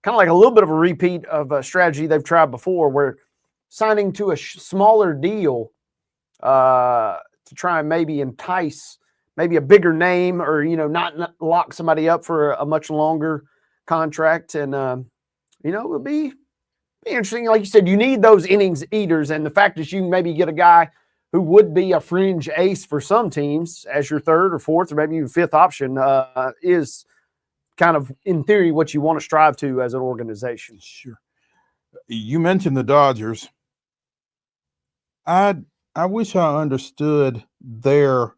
kind of like a little bit of a repeat of a strategy they've tried before, where signing to a smaller deal to try and maybe entice maybe a bigger name, or, not lock somebody up for a much longer contract. And, it would be interesting. Like you said, you need those innings eaters. And the fact that you can maybe get a guy who would be a fringe ace for some teams as your 3rd or 4th or maybe even 5th option is kind of, in theory, what you want to strive to as an organization. Sure. You mentioned the Dodgers. I wish I understood their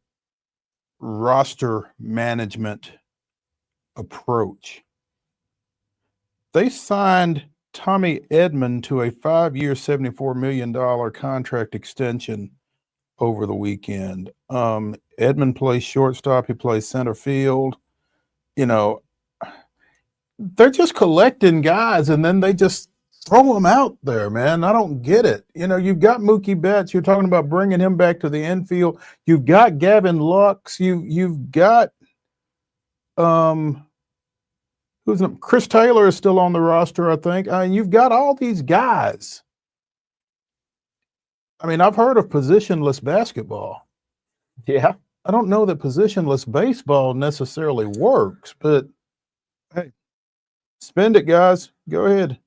roster management approach. They signed Tommy Edman to a 5-year, $74 million contract extension over the weekend. Edman plays shortstop. He plays center field. They're just collecting guys, and then they just throw them out there, man. I don't get it. You've got Mookie Betts. You're talking about bringing him back to the infield. You've got Gavin Lux. You've got Chris Taylor is still on the roster, I think. You've got all these guys. I mean, I've heard of positionless basketball. Yeah. I don't know that positionless baseball necessarily works, but hey, spend it, guys. Go ahead.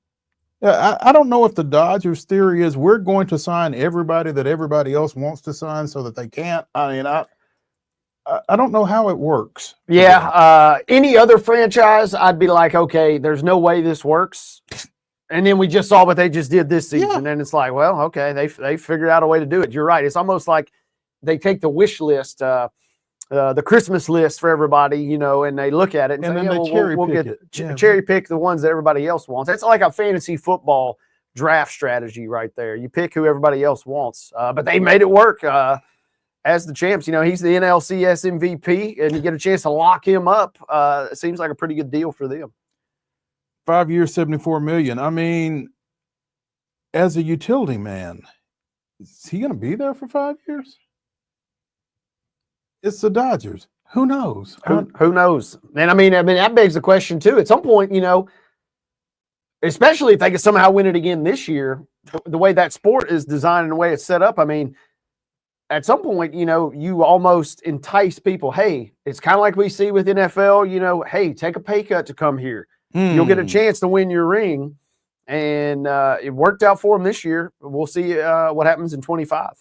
I don't know if the Dodgers' theory is we're going to sign everybody that everybody else wants to sign so that they can't. I mean, I don't know how it works. Yeah. Any other franchise, I'd be like, okay, there's no way this works. And then we just saw what they just did this season. Yeah. And it's like, well, okay, they figured out a way to do it. You're right. It's almost like they take the wish list, the Christmas list for everybody, you know, and they look at it and, And say, then yeah, they well, cherry we'll pick get it. Yeah. cherry pick the ones that everybody else wants. It's like a fantasy football draft strategy right there. You pick who everybody else wants, but they made it work. As the champs, you know, he's the NLCS MVP, and you get a chance to lock him up. It seems like a pretty good deal for them. 5 years, $74 million. I mean, as a utility man, is he going to be there for 5 years? It's the Dodgers. Who knows? Who knows? And I mean, that begs the question too. At some point, you know, especially if they could somehow win it again this year, the way that sport is designed and the way it's set up, I mean, at some point, you know, you almost entice people. Hey, it's kind of like we see with NFL, you know, hey, take a pay cut to come here. You'll get a chance to win your ring. And it worked out for him this year. We'll see what happens in 25.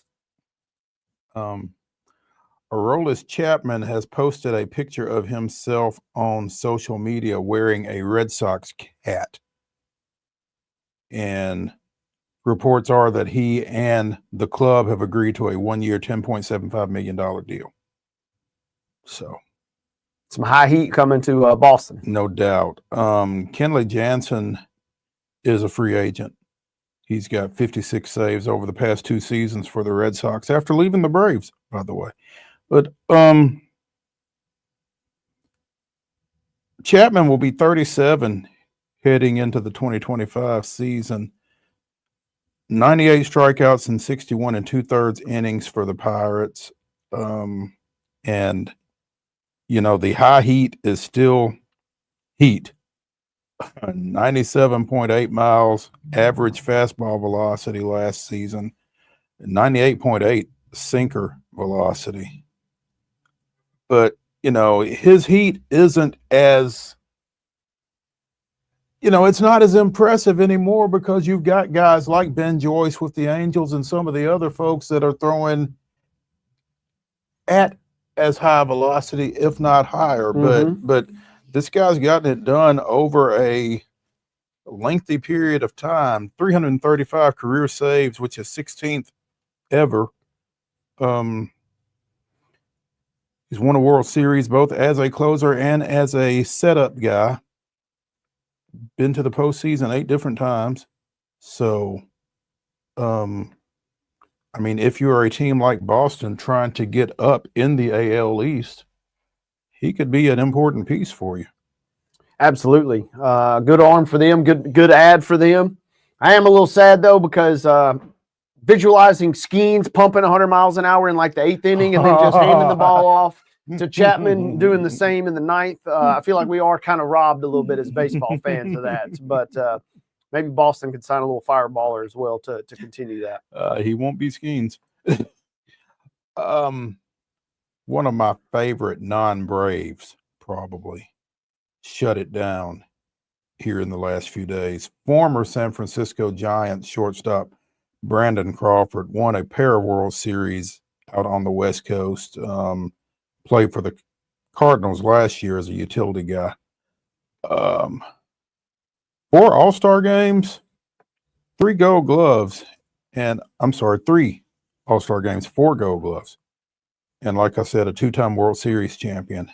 Aroldis Chapman has posted a picture of himself on social media wearing a Red Sox hat. And reports are that he and the club have agreed to a 1-year, $10.75 million deal. So some high heat coming to Boston. No doubt. Kenley Jansen is a free agent. He's got 56 saves over the past 2 seasons for the Red Sox after leaving the Braves, by the way. But Chapman will be 37 heading into the 2025 season. 98 strikeouts and 61 2/3 innings for the Pirates. And, you know, the high heat is still heat. 97.8 miles average fastball velocity last season, 98.8 sinker velocity. But, you know, his heat isn't as, you know, it's not as impressive anymore because you've got guys like Ben Joyce with the Angels and some of the other folks that are throwing at as high velocity, if not higher. But this guy's gotten it done over a lengthy period of time. 335 career saves, which is 16th ever. He's won a World Series both as a closer and as a setup guy. Been to the postseason 8 different times. So, I mean, if you are a team like Boston trying to get up in the AL East, he could be an important piece for you. Absolutely. Good arm for them. Good ad for them. I am a little sad, though, because visualizing Skeens pumping 100 miles an hour in like the 8th inning and then just handing the ball off to Chapman doing the same in the 9th. I feel like we are kind of robbed a little bit as baseball fans of that. But maybe Boston could sign a little fireballer as well to continue that. He won't be Skeens. One of my favorite non-Braves probably shut it down here in the last few days. Former San Francisco Giants shortstop Brandon Crawford won a pair of World Series out on the West Coast. Played for the Cardinals last year as a utility guy. 4 All-Star games, 3 Gold Gloves, and 3 All-Star games, 4 Gold Gloves. And like I said, a 2-time World Series champion.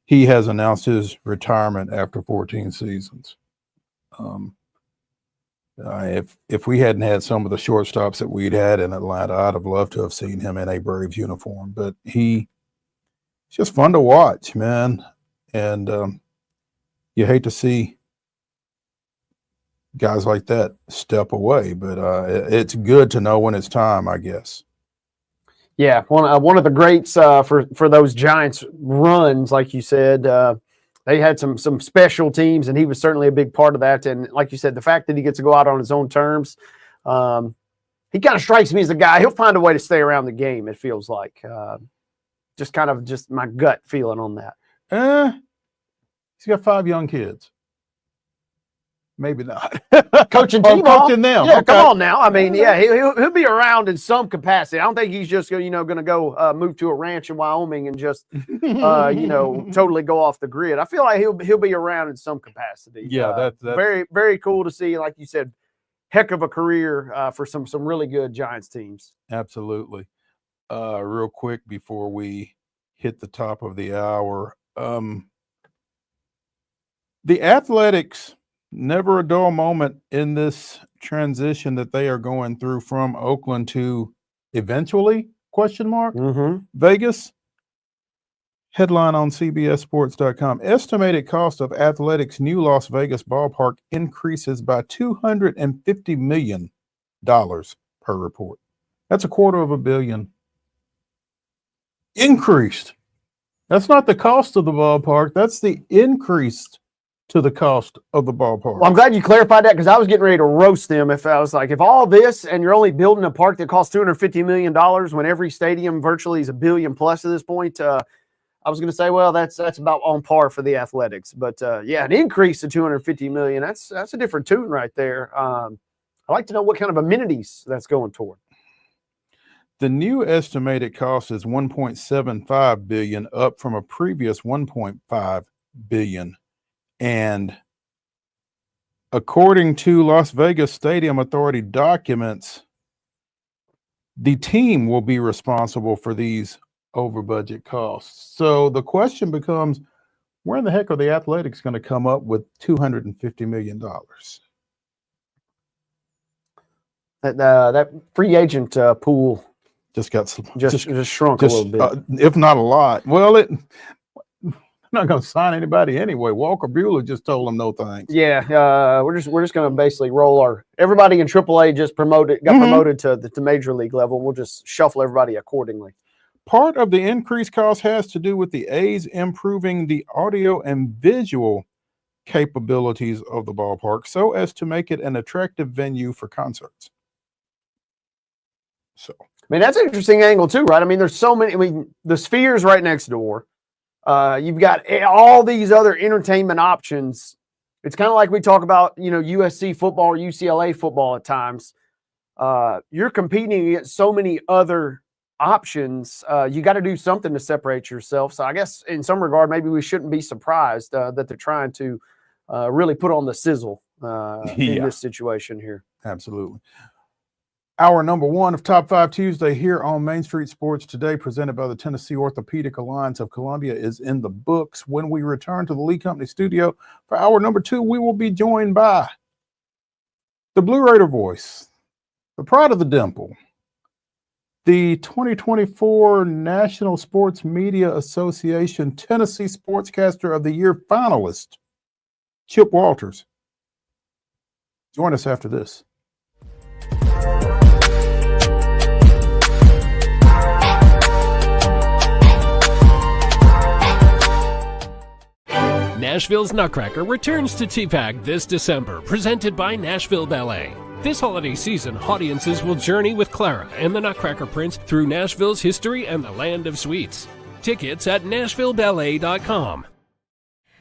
He has announced his retirement after 14 seasons. If we hadn't had some of the shortstops that we'd had in Atlanta, I'd have loved to have seen him in a Braves uniform. But it's just fun to watch, man. And you hate to see guys like that step away, but it's good to know when it's time, I guess. Yeah, one of the greats for those Giants runs, like you said. They had some special teams, and he was certainly a big part of that. And like you said, the fact that he gets to go out on his own terms, he kind of strikes me as a guy. He'll find a way to stay around the game, it feels like. Just my gut feeling on that. He's got 5 young kids. Maybe not. Coaching Oh, T-ball. coaching them. Yeah, Okay. come on now. I mean, yeah, he'll be around in some capacity. I don't think he's just going to go move to a ranch in Wyoming and just totally go off the grid. I feel like he'll be around in some capacity. Yeah, that's very, very cool to see. Like you said, heck of a career for some really good Giants teams. absolutely. Real quick before we hit the top of the hour, the Athletics, never a dull moment in this transition that they are going through from Oakland to eventually Vegas. Headline on CBSSports.com. Estimated cost of Athletics' new Las Vegas ballpark increases by $250 million per report. That's $250 million increased. That's not the cost of the ballpark. That's the increased to the cost of the ballpark. Well, I'm glad you clarified that because I was getting ready to roast them if I was like, if all this and you're only building a park that costs $250 million when every stadium virtually is $1 billion plus at this point, I was going to say, well, that's about on par for the Athletics. But yeah, an increase to $250 million, that's a different tune right there. I'd like to know what kind of amenities that's going toward. The new estimated cost is $1.75 billion, up from a previous $1.5 billion. And according to Las Vegas Stadium Authority documents, the team will be responsible for these over budget costs. So the question becomes, where in the heck are the Athletics going to come up with $250 million? That free agent pool just got just shrunk a little bit, if not a lot. Well, not going to sign anybody anyway. Walker Buehler just told them no thanks. Yeah, we're just going to basically roll everybody in AAA just got promoted to the major league level. We'll just shuffle everybody accordingly. Part of the increased cost has to do with the A's improving the audio and visual capabilities of the ballpark so as to make it an attractive venue for concerts. So, I mean, that's an interesting angle too, right? I mean, there's so many. I mean, the Sphere's right next door. You've got all these other entertainment options. It's kind of like we talk about, USC football or UCLA football at times. You're competing against so many other options. You got to do something to separate yourself. So I guess in some regard, maybe we shouldn't be surprised that they're trying to really put on the sizzle in this situation here. Absolutely. Hour number one of Top 5 Tuesday here on Main Street Sports Today, presented by the Tennessee Orthopedic Alliance of Columbia, is in the books. When we return to the Lee Company studio for hour number two, we will be joined by the Blue Raider voice, the pride of the dimple, the 2024 National Sports Media Association Tennessee Sportscaster of the Year finalist, Chip Walters. Join us after this. Nashville's Nutcracker returns to TPAC this December, presented by Nashville Ballet. This holiday season, audiences will journey with Clara and the Nutcracker Prince through Nashville's history and the land of sweets. Tickets at NashvilleBallet.com.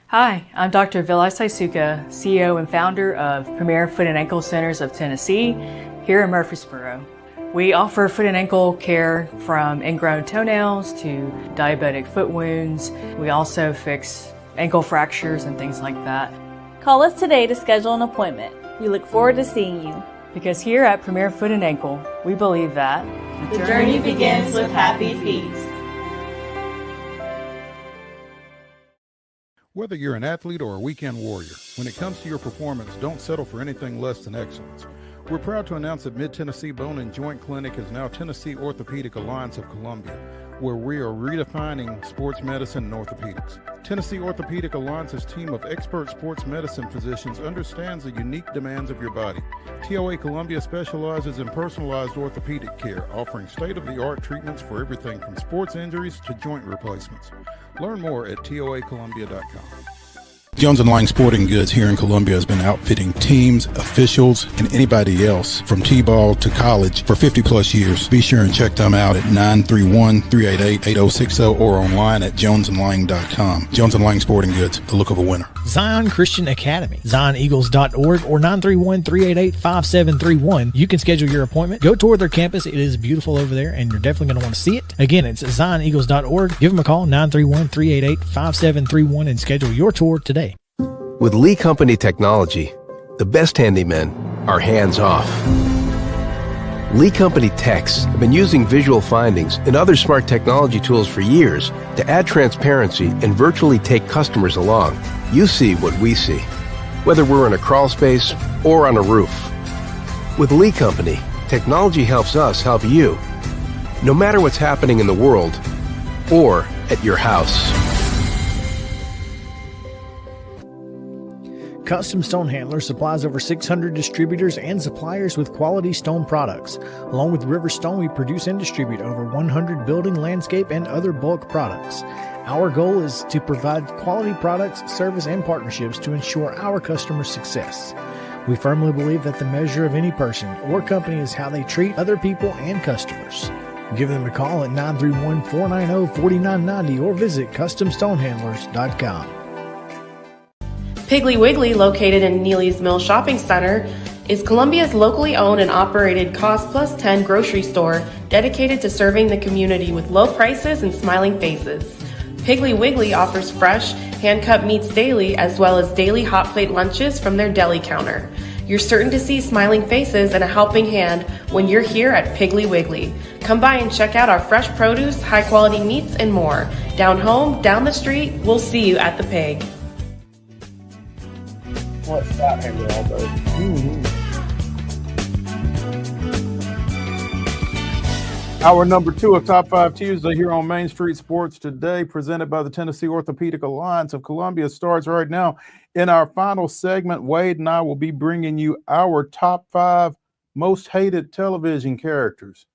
Hi, I'm Dr. Vilay Saisuka, CEO and founder of Premier Foot and Ankle Centers of Tennessee, here in Murfreesboro. We offer foot and ankle care from ingrown toenails to diabetic foot wounds. We also fix ankle fractures and things like that. Call us today to schedule an appointment. We look forward to seeing you. Because here at Premier Foot and Ankle, we believe that the journey begins with happy feet. Whether you're an athlete or a weekend warrior, when it comes to your performance, don't settle for anything less than excellence. We're proud to announce that Mid-Tennessee Bone and Joint Clinic is now Tennessee Orthopedic Alliance of Columbia, where we are redefining sports medicine and orthopedics. Tennessee Orthopedic Alliance's team of expert sports medicine physicians understands the unique demands of your body. TOA Columbia specializes in personalized orthopedic care, offering state-of-the-art treatments for everything from sports injuries to joint replacements. Learn more at toacolumbia.com. Jones & Lang Sporting Goods here in Columbia has been outfitting teams, officials, and anybody else from T-ball to college for 50 plus years. Be sure and check them out at 931-388-8060 or online at jonesandlang.com. Jones & Lang Sporting Goods, the look of a winner. Zion Christian Academy, zioneagles.org or 931-388-5731. You can schedule your appointment. Go tour their campus. It is beautiful over there, and you're definitely going to want to see it. Again, it's zioneagles.org. Give them a call, 931-388-5731, and schedule your tour today. With Lee Company technology, the best handymen are hands-off. Lee Company techs have been using visual findings and other smart technology tools for years to add transparency and virtually take customers along. You see what we see, whether we're in a crawl space or on a roof. With Lee Company, technology helps us help you, no matter what's happening in the world or at your house. Custom Stone Handler supplies over 600 distributors and suppliers with quality stone products. Along with River Stone, we produce and distribute over 100 building, landscape, and other bulk products. Our goal is to provide quality products, service, and partnerships to ensure our customers' success. We firmly believe that the measure of any person or company is how they treat other people and customers. Give them a call at 931-490-4990 or visit CustomStonehandlers.com. Piggly Wiggly, located in Neely's Mill Shopping Center, is Columbia's locally owned and operated Cost Plus 10 grocery store dedicated to serving the community with low prices and smiling faces. Piggly Wiggly offers fresh, hand-cut meats daily as well as daily hot plate lunches from their deli counter. You're certain to see smiling faces and a helping hand when you're here at Piggly Wiggly. Come by and check out our fresh produce, high-quality meats, and more. Down home, down the street, we'll see you at the Pig. What's that handle all day? Hour number 2 of Top 5 Tuesday here on Main Street Sports Today, presented by the Tennessee Orthopedic Alliance of Columbia, starts right now. In our final segment, Wade and I will be bringing you our top 5 most hated television characters.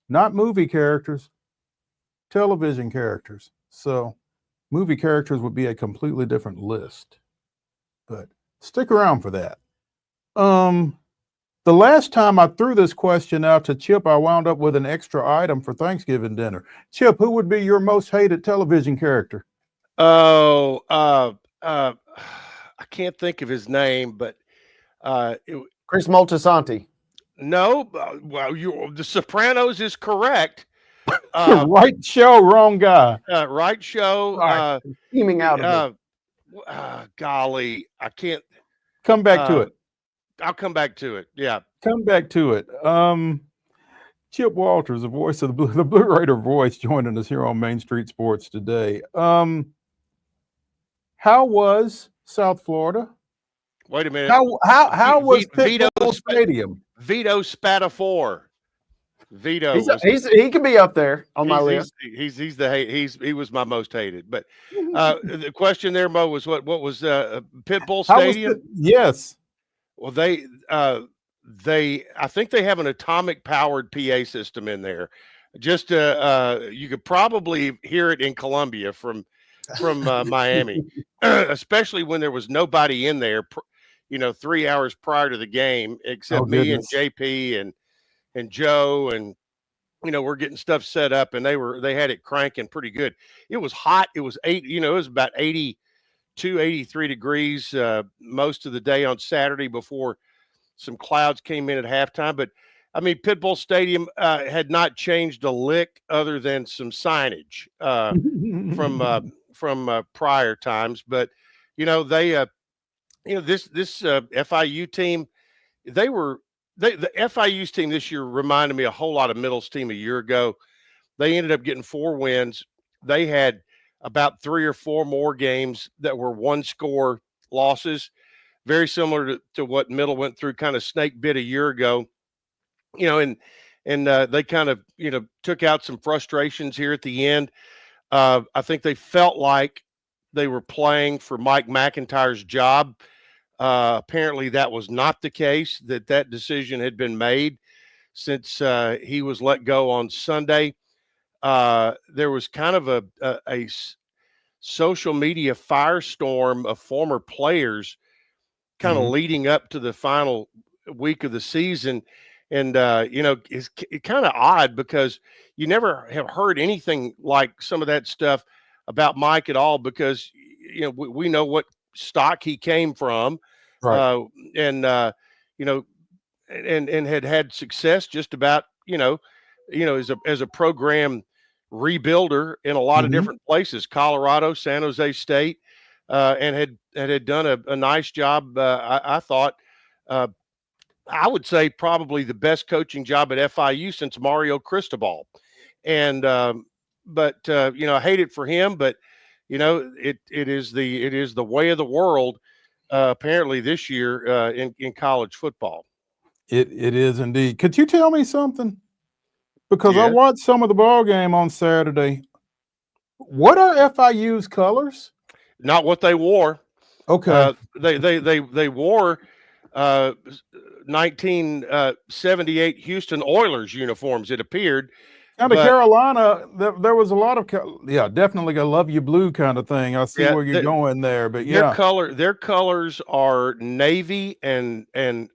Not movie characters, television characters. So movie characters would be a completely different list. But stick around for that. The last time I threw this question out to Chip, I wound up with an extra item for Thanksgiving dinner. Chip, who would be your most hated television character? I can't think of his name, but Chris Moltisanti. No, well, The Sopranos is correct. Right show, wrong guy. Right show. Sorry, teaming out of it. Golly, I can't. Come back to it. I'll come back to it. Yeah. Come back to it. Chip Walters, the voice of the Blue Raider voice, joining us here on Main Street Sports Today. How was South Florida? Wait a minute. How was Pitbull Stadium? Vito Spatafor. Vito. He could be up there on my list. He was my most hated. But the question there, Mo, was what was Pitbull Stadium? Yes. Well, I think they have an atomic powered PA system in there. Just you could probably hear it in Columbia from Miami, especially when there was nobody in there, 3 hours prior to the game, except me and JP and Joe, and we're getting stuff set up, and they had it cranking pretty good. It was hot. It was it was about 82, 83 degrees most of the day on Saturday before some clouds came in at halftime. But I mean, Pitbull Stadium had not changed a lick other than some signage from prior times. But they this FIU team, the FIU's team this year reminded me a whole lot of Middle's team a year ago. They ended up getting 4 wins. They had about 3 or 4 more games that were 1-score losses, very similar to what Middle went through, kind of snake bit a year ago. And they kind of took out some frustrations here at the end. I think they felt like they were playing for Mike McIntyre's job. Apparently that was not the case, that decision had been made since he was let go on Sunday. There was kind of a social media firestorm of former players kind of leading up to the final week of the season. And, it's kind of odd because you never have heard anything like some of that stuff about Mike at all, because, we know what stock he came from, Right. and you know, and had success just about as a program rebuilder in a lot of Mhm. different places, Colorado, San Jose State, and had done a nice job. I thought. I would say probably the best coaching job at FIU since Mario Cristobal, and but I hate it for him, but it is the way of the world apparently this year in college football. It is indeed. Could you tell me something? Because I Yes. watched some of the ball game on Saturday. What are FIU's colors? Not what they wore. Okay. They wore 1978 Houston Oilers uniforms. It appeared, Now to but Carolina, there was a lot of definitely a love you blue kind of thing. I see yeah, where you're going there, but their yeah, colors are navy and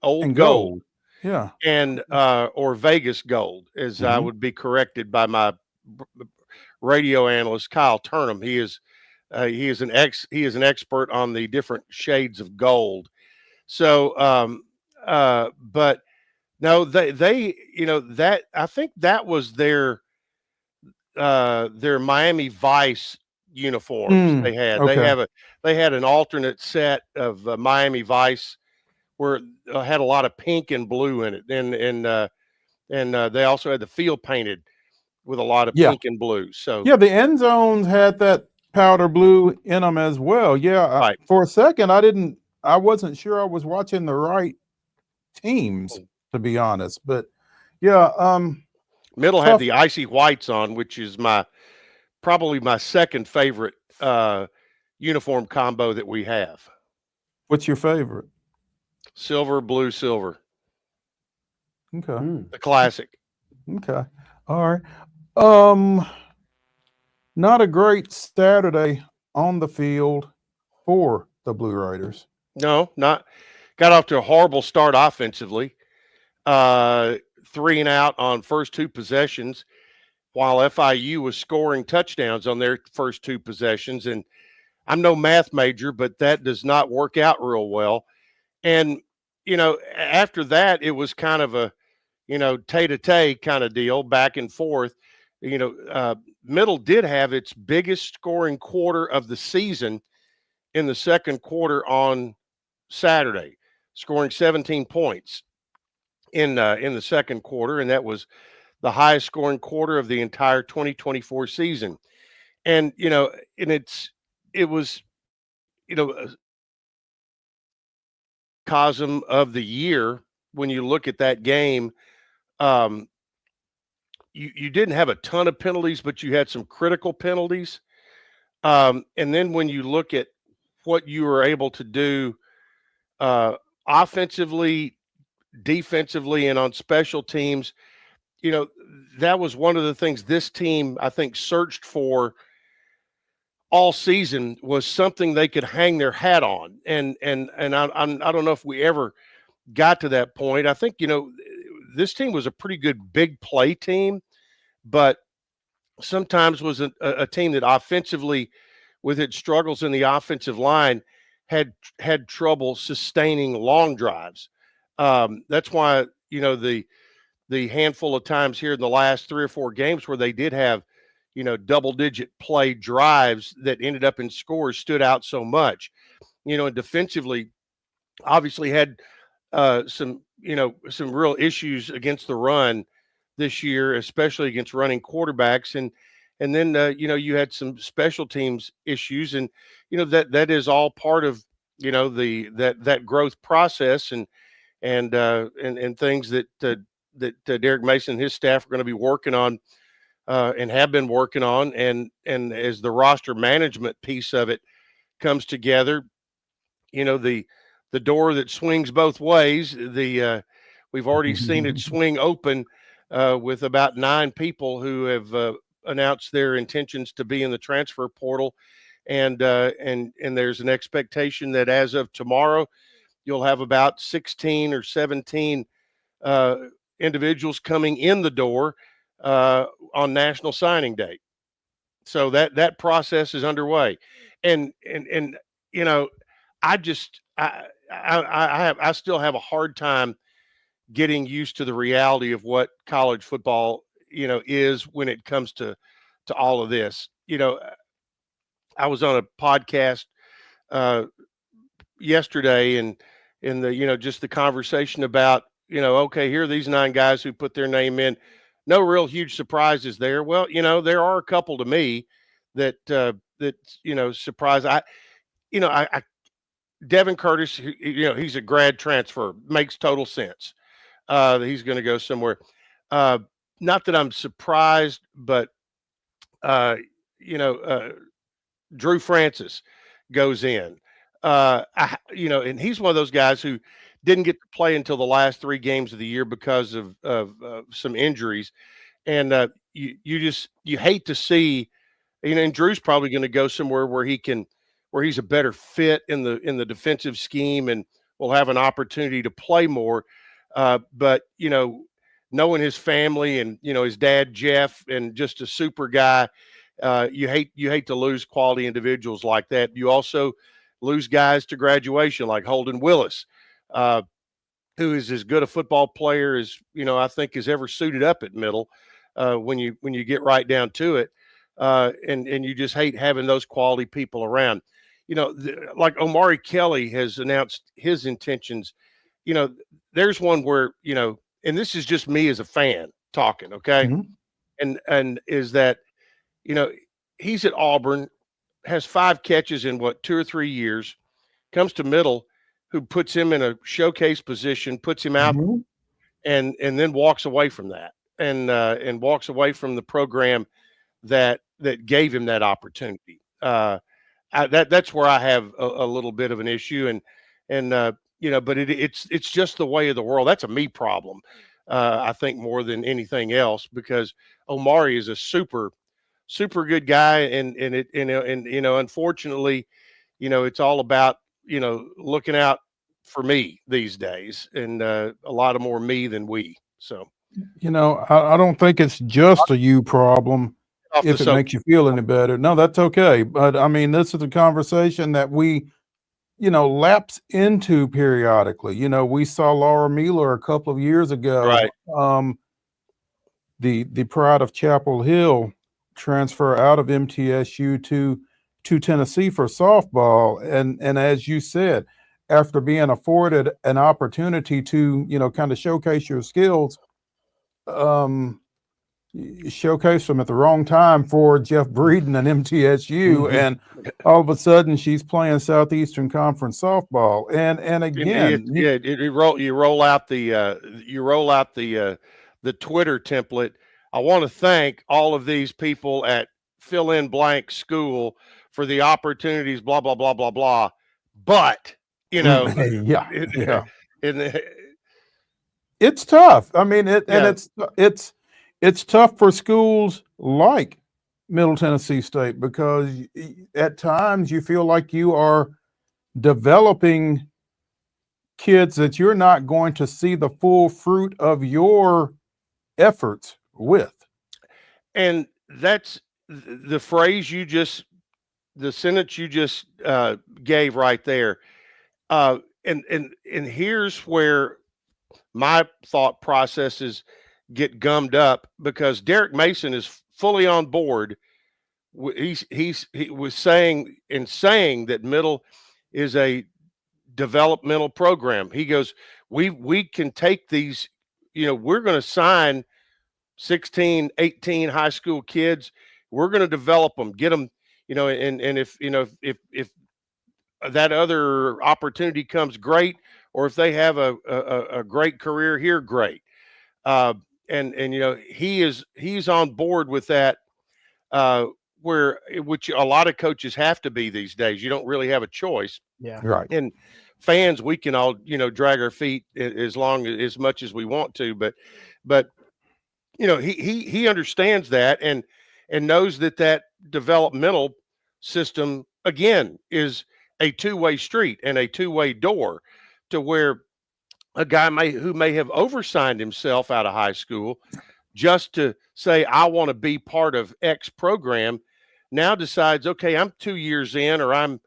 old and gold, gold. Yeah. and or Vegas gold, as I Mhm. would be corrected by my radio analyst Kyle Turnham. He is an expert on the different shades of gold. So but no, they that I think that was their Miami Vice uniforms they had. Okay. They had an alternate set of Miami Vice where it had a lot of pink and blue in it, and they also had the field painted with a lot of Yeah. pink and blue. So Yeah, the end zones had that powder blue in them as well. Yeah, right. for a second, I wasn't sure I was watching the right teams, to be honest. But yeah, Middle had tough. the icy whites on, which is probably my second favorite uniform combo that we have. What's your favorite? Silver, blue, silver. Okay. The classic. Okay. All right. Not a great Saturday on the field for the Blue Raiders. No, not got off to a horrible start offensively. 3 and out on first 2 possessions, while FIU was scoring touchdowns on their first 2 possessions. And I'm no math major, but that does not work out real well. And, after that, it was kind of a, tay-to-tay kind of deal, back and forth. Middle did have its biggest scoring quarter of the season in the second quarter on Saturday, scoring 17 points in the second quarter, and that was the highest scoring quarter of the entire 2024 season. And it was cosm of the year when you look at that game. You didn't have a ton of penalties, but you had some critical penalties. And then when you look at what you were able to do offensively, defensively, and on special teams, that was one of the things this team, I think, searched for all season, was something they could hang their hat on. And I don't know if we ever got to that point. I think, this team was a pretty good big play team, but sometimes was a team that offensively, with its struggles in the offensive line, had trouble sustaining long drives. That's why, the handful of times here in the last 3 or 4 games where they did have, double-digit play drives that ended up in scores stood out so much. And defensively, obviously had some real issues against the run this year, especially against running quarterbacks. And then, you had some special teams issues, and, that is all part of, that growth process and things that Derek Mason and his staff are going to be working on and have been working on. And as the roster management piece of it comes together, the door that swings both ways, we've already seen it swing open with about 9 people who have announced their intentions to be in the transfer portal. And there's an expectation that as of tomorrow, you'll have about 16 or 17 individuals coming in the door on National Signing Day. So that process is underway. And I still have a hard time getting used to the reality of what college football, is when it comes to all of this. I was on a podcast yesterday, and in the just the conversation about okay, here are these 9 guys who put their name in. No real huge surprises there. Well, there are a couple to me that surprise. I Devin Curtis, he's a grad transfer, makes total sense. That he's going to go somewhere. Not that I'm surprised, but Drew Francis goes in. And he's one of those guys who didn't get to play until the last 3 games of the year because of some injuries, and you hate to see, and Drew's probably going to go somewhere where he's a better fit in the defensive scheme and will have an opportunity to play more. But knowing his family and his dad Jeff and just a super guy, you hate to lose quality individuals like that. You also lose guys to graduation like Holden Willis, who is as good a football player as I think has ever suited up at middle. When you get right down to it, and you just hate having those quality people around. Like Omari Kelly has announced his intentions. There's one where and this is just me as a fan talking, okay, and is that he's at Auburn, has 5 catches in 2 or 3 years, comes to middle, who puts him in a showcase position, puts him out, and then walks away from that, and walks away from the program that gave him that opportunity. That's where I have a little bit of an issue, but it's just the way of the world. That's a me problem, I think, more than anything else, because Omari is a super good guy, and unfortunately, it's all about looking out for me these days, and a lot of more me than we. So I don't think it's just a you problem. If it makes you feel any better, no, that's okay. But I mean, this is a conversation that we lapse into periodically. We saw Laura Mueller a couple of years ago, right? The pride of Chapel Hill transfer out of MTSU to Tennessee for softball, and as you said, after being afforded an opportunity to kind of showcase your skills, showcase them at the wrong time for Jeff Breeden and MTSU, and all of a sudden she's playing Southeastern Conference softball. And again, you roll out the Twitter template. I want to thank all of these people at fill in blank school for the opportunities, blah blah blah blah blah. But yeah. It's tough. I mean, and it's tough for schools like Middle Tennessee State, because at times you feel like you are developing kids that you're not going to see the full fruit of your efforts with. And that's the phrase the sentence you just gave right there. And here's where my thought processes get gummed up, because Derek Mason is fully on board. He was saying that middle is a developmental program. He goes, we can take these, we're going to sign 16, 18 high school kids. We're going to develop them, get them, and if that other opportunity comes, great. Or if they have a great career here, great. And he's on board with that, which a lot of coaches have to be these days. You don't really have a choice. Yeah. Right. And fans, we can all, drag our feet as much as we want to, but he understands that and knows that developmental system, again, is a two-way street and a two-way door, to where a guy who may have oversigned himself out of high school just to say, I want to be part of X program, now decides, okay, I'm 2 years in, or I'm,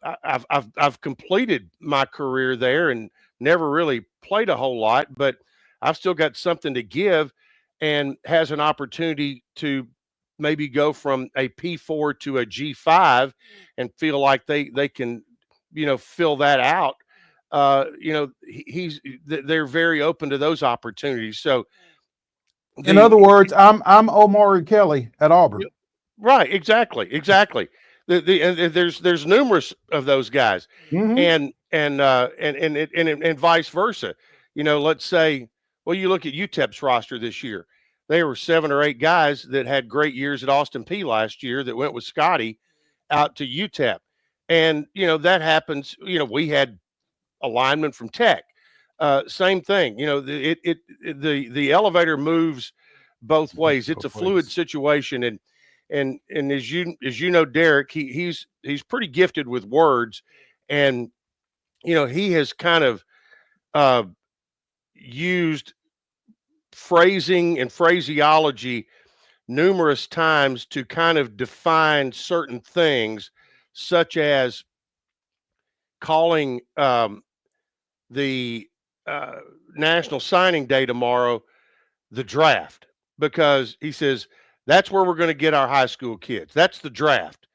I've completed my career there and never really played a whole lot, but I've still got something to give, and has an opportunity to maybe go from a P4 to a G5 and feel like they can, fill that out. They're very open to those opportunities. So, In other words, I'm Omari Kelly at Auburn. right, exactly. And there's numerous of those guys, Mhm. and vice versa. Let's say, well, you look at UTEP's roster this year. There were 7 or 8 guys that had great years at Austin P last year that went with Scotty out to UTEP, and that happens. We had a lineman from Tech. Same thing. The elevator moves both ways. It's a fluid situation, and as you know, Derek, he's pretty gifted with words, and he has kind of used phrasing and phraseology numerous times to kind of define certain things, such as calling the National Signing Day tomorrow the draft, because he says that's where we're going to get our high school kids. That's the draft.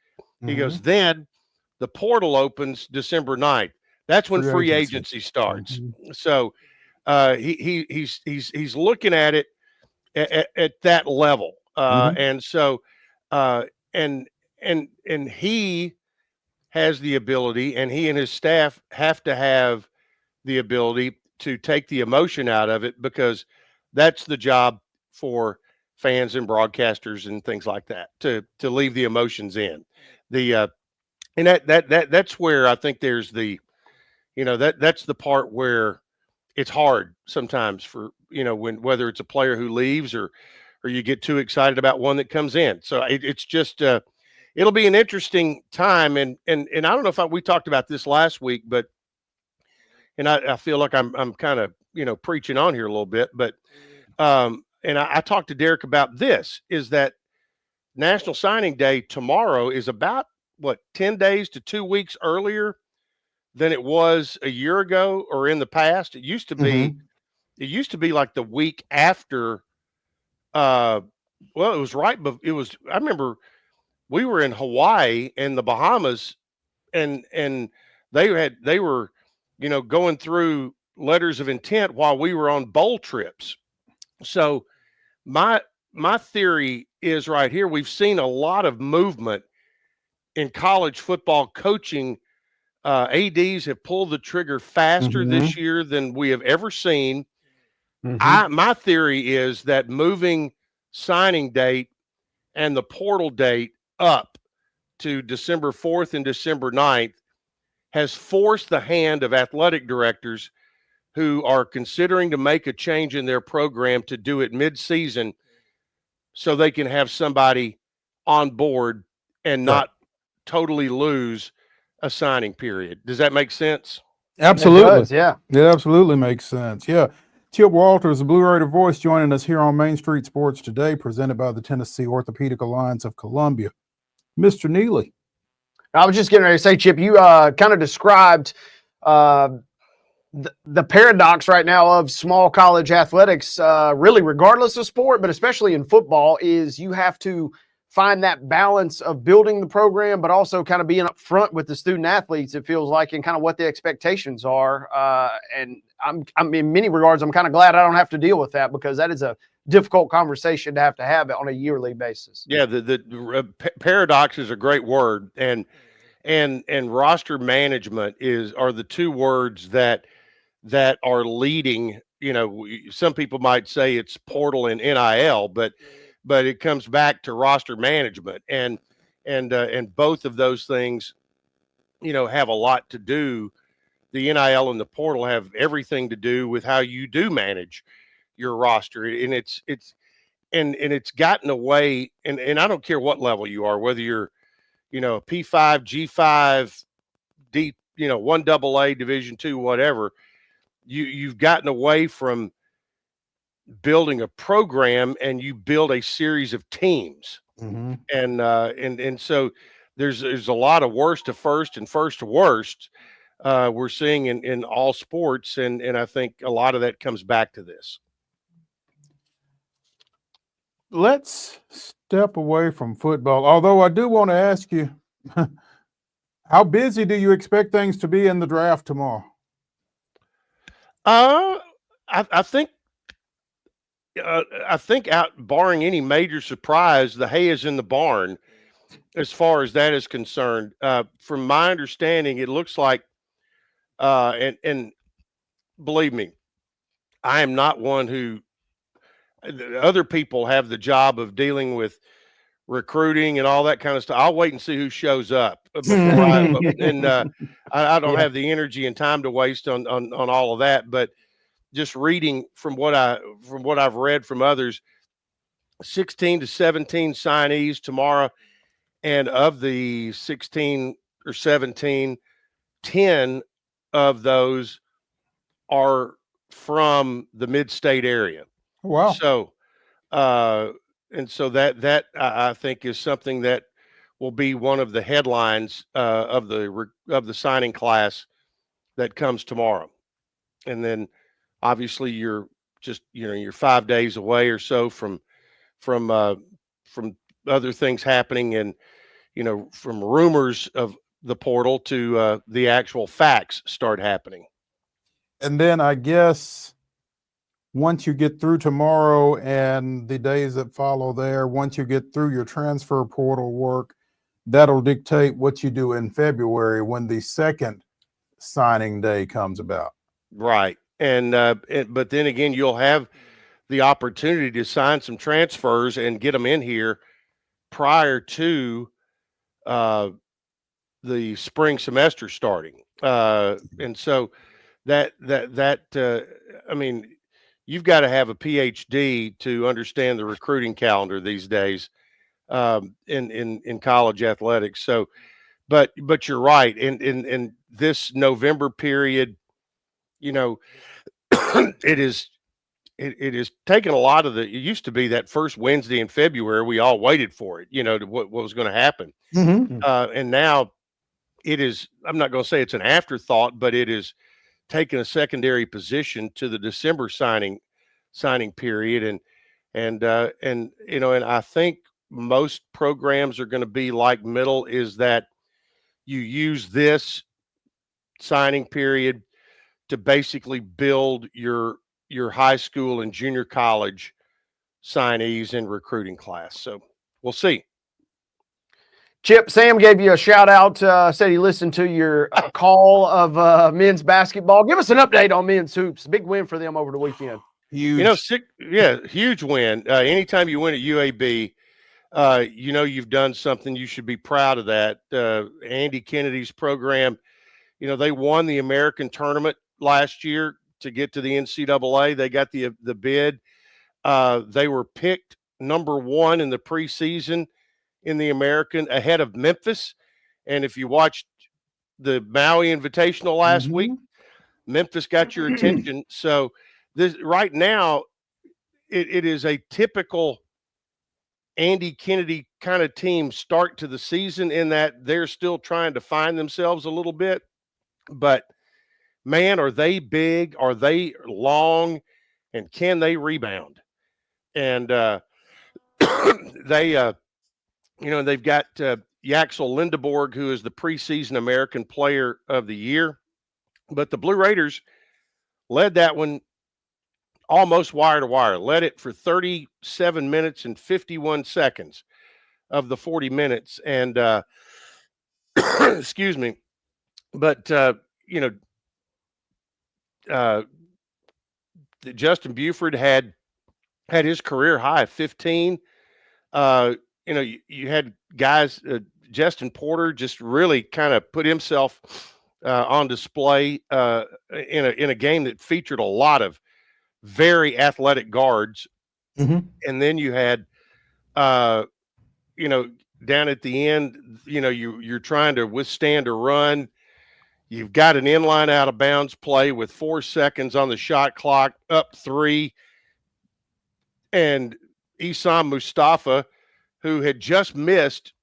He goes, then the portal opens December 9th. That's when free agency starts. So he's looking at it at that level, and so and he has the ability, and he and his staff have to have the ability to take the emotion out of it, because that's the job for fans and broadcasters and things like that, to leave the emotions in. And that's where I think there's that's the part where it's hard sometimes for, whether it's a player who leaves or you get too excited about one that comes in. So it's just it'll be an interesting time. And I don't know if we talked about this last week, but and I feel like I'm kind of preaching on here a little bit, but and I talked to Derek about this, is that National Signing Day tomorrow is about 10 days to 2 weeks earlier than it was a year ago or in the past. It used to be like the week after. Well, it was right, but I remember we were in Hawaii and the Bahamas, and they were going through letters of intent while we were on bowl trips. So my theory is right here. We've seen a lot of movement in college football coaching. ADs have pulled the trigger faster this year than we have ever seen. My theory is that moving signing date and the portal date up to December 4th and December 9th has forced the hand of athletic directors who are considering to make a change in their program to do it mid-season, so they can have somebody on board and not totally lose a signing period. Does that make sense? Absolutely. It does, yeah. It absolutely makes sense. Yeah. Chip Walters, the Blue Raider voice, joining us here on Main Street Sports Today, presented by the Tennessee Orthopedic Alliance of Columbia. Mr. Neely. I was just getting ready to say, Chip, you kind of described the paradox right now of small college athletics, really regardless of sport, but especially in football, is you have to find that balance of building the program, but also kind of being up front with the student athletes, it feels like, and kind of what the expectations are. And I'm in many regards, I'm kind of glad I don't have to deal with that, because that is a difficult conversation to have on a yearly basis. Yeah, the paradox is a great word, and roster management are the two words that are leading. Some people might say it's portal and NIL, but it comes back to roster management, and both of those things, have a lot to do. The NIL and the portal have everything to do with how you do manage your roster, and it's gotten away. And I don't care what level you are, whether you're P5, G5, D, 1AA, Division II, whatever. You've gotten away from building a program, and you build a series of teams. And so there's a lot of worst to first and first to worst we're seeing in all sports, and I think a lot of that comes back to this. Let's step away from football. Although I do want to ask you, how busy do you expect things to be in the draft tomorrow? I think out barring any major surprise, the hay is in the barn as far as that is concerned. From my understanding, it looks like, and believe me, I am not one who. Other people have the job of dealing with recruiting and all that kind of stuff. I'll wait and see who shows up before I don't have the energy and time to waste on all of that. But just reading from what I've read from others, 16 to 17 signees tomorrow, and of the 16 or 17, 10 of those are from the mid-state area. Wow. So, and so that I think is something that will be one of the headlines of the signing class that comes tomorrow. And then obviously you're 5 days away or so from other things happening, and from rumors of the portal to the actual facts start happening. And then I guess once you get through tomorrow and the days that follow there, once you get through your transfer portal work, that'll dictate what you do in February when the second signing day comes about. Right. And but then again, you'll have the opportunity to sign some transfers and get them in here prior to the spring semester starting. And so that I mean, you've got to have a PhD to understand the recruiting calendar these days in college athletics. So, but you're right. In this November period, it is taken a lot of it used to be that first Wednesday in February, we all waited for it, to what was going to happen. Mm-hmm. And now it is, I'm not going to say it's an afterthought, but it is taken a secondary position to the December signing period. And I think most programs are going to be like Middle, is that you use this signing period to basically build your high school and junior college signees and recruiting class. So we'll see. Chip, Sam gave you a shout out, said he listened to your call of men's basketball. Give us an update on men's hoops. Big win for them over the weekend. Huge. Huge win. Anytime you win at UAB, you've done something. You should be proud of that. Andy Kennedy's program, they won the American tournament last year to get to the NCAA. They got the bid. They were picked number 1 in the preseason in the American, ahead of Memphis. And if you watched the Maui Invitational last week, Memphis got your attention. So this right now, it is a typical Andy Kennedy kind of team start to the season, in that they're still trying to find themselves a little bit. But man, are they big? Are they long? And can they rebound? And they've got Yaxel Lindeborg, who is the preseason American Player of the Year. But the Blue Raiders led that one almost wire to wire, led it for 37 minutes and 51 seconds of the 40 minutes. And excuse me. But, Justin Buford had his career high of 15. You had guys, Justin Porter just really kind of put himself on display in a game that featured a lot of very athletic guards. Mm-hmm. And then you had, down at the end, you're trying to withstand a run. You've got an inline out of bounds play with 4 seconds on the shot clock, up 3. And Isam Mustafa, who had just missed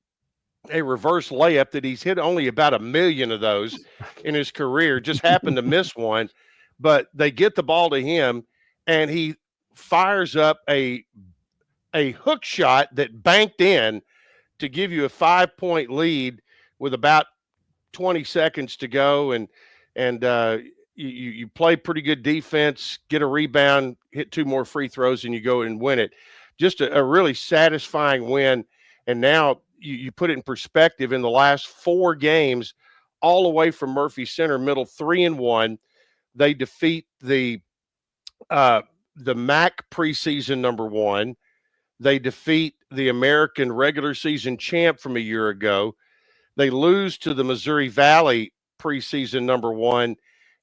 a reverse layup that he's hit only about 1,000,000 of those in his career, just happened to miss one, but they get the ball to him and he fires up a hook shot that banked in to give you a 5-point lead with about 20 seconds to go. And you play pretty good defense, get a rebound, hit 2 more free throws, and you go and win it. Just a really satisfying win. And now you put it in perspective. In the last 4 games, all the way from Murphy Center, middle 3-1, they defeat the MAC preseason number 1. They defeat the American regular season champ from a year ago. They lose to the Missouri Valley preseason number 1,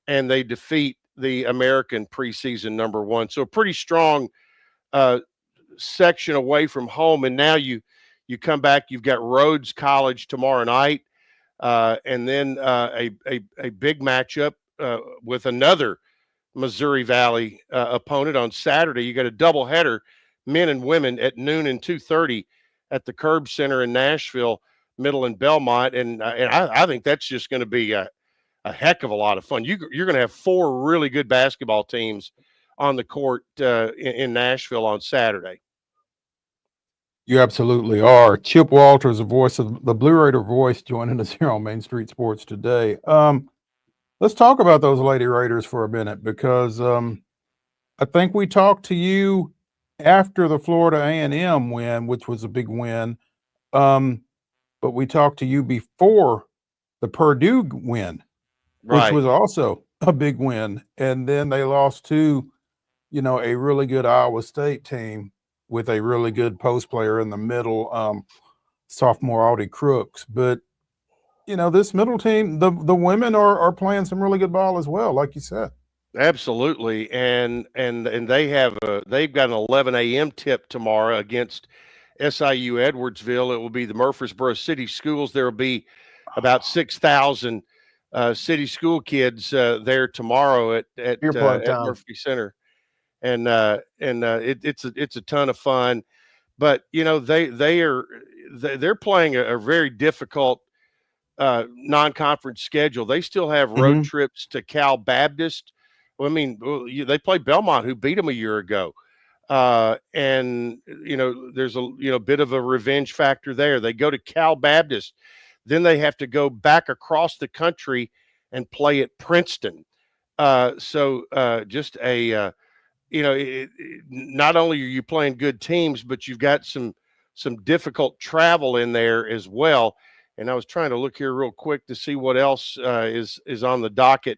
and they defeat the American preseason number 1. So a pretty strong section away from home. And now you come back, you've got Rhodes College tomorrow night, and then a big matchup with another Missouri Valley opponent on Saturday. You got a doubleheader, men and women, at noon and 2:30 at the Curb Center in Nashville, Middle and Belmont, and I think that's just going to be a heck of a lot of fun. You're going to have 4 really good basketball teams on the court in Nashville on Saturday. You absolutely are. Chip Walters, the voice of the Blue Raider voice, joining us here on Main Street Sports today. Let's talk about those Lady Raiders for a minute, because I think we talked to you after the Florida A&M win, which was a big win. But we talked to you before the Purdue win, which was also a big win. And then they lost to, a really good Iowa State team with a really good post player in the middle, sophomore Audie Crooks. But, this middle team, the women are playing some really good ball as well, like you said. Absolutely. And they've got an 11 a.m. tip tomorrow against SIU Edwardsville. It will be the Murfreesboro City Schools. There will be about 6,000 city school kids there tomorrow at Murphy Center, and it's a ton of fun. But they're playing a very difficult non-conference schedule. They still have road trips to Cal Baptist. Well, I mean, they play Belmont, who beat them a year ago. And there's a bit of a revenge factor there. They go to Cal Baptist, then they have to go back across the country and play at Princeton. Just a not only are you playing good teams, but you've got some difficult travel in there as well. And I was trying to look here real quick to see what else is on the docket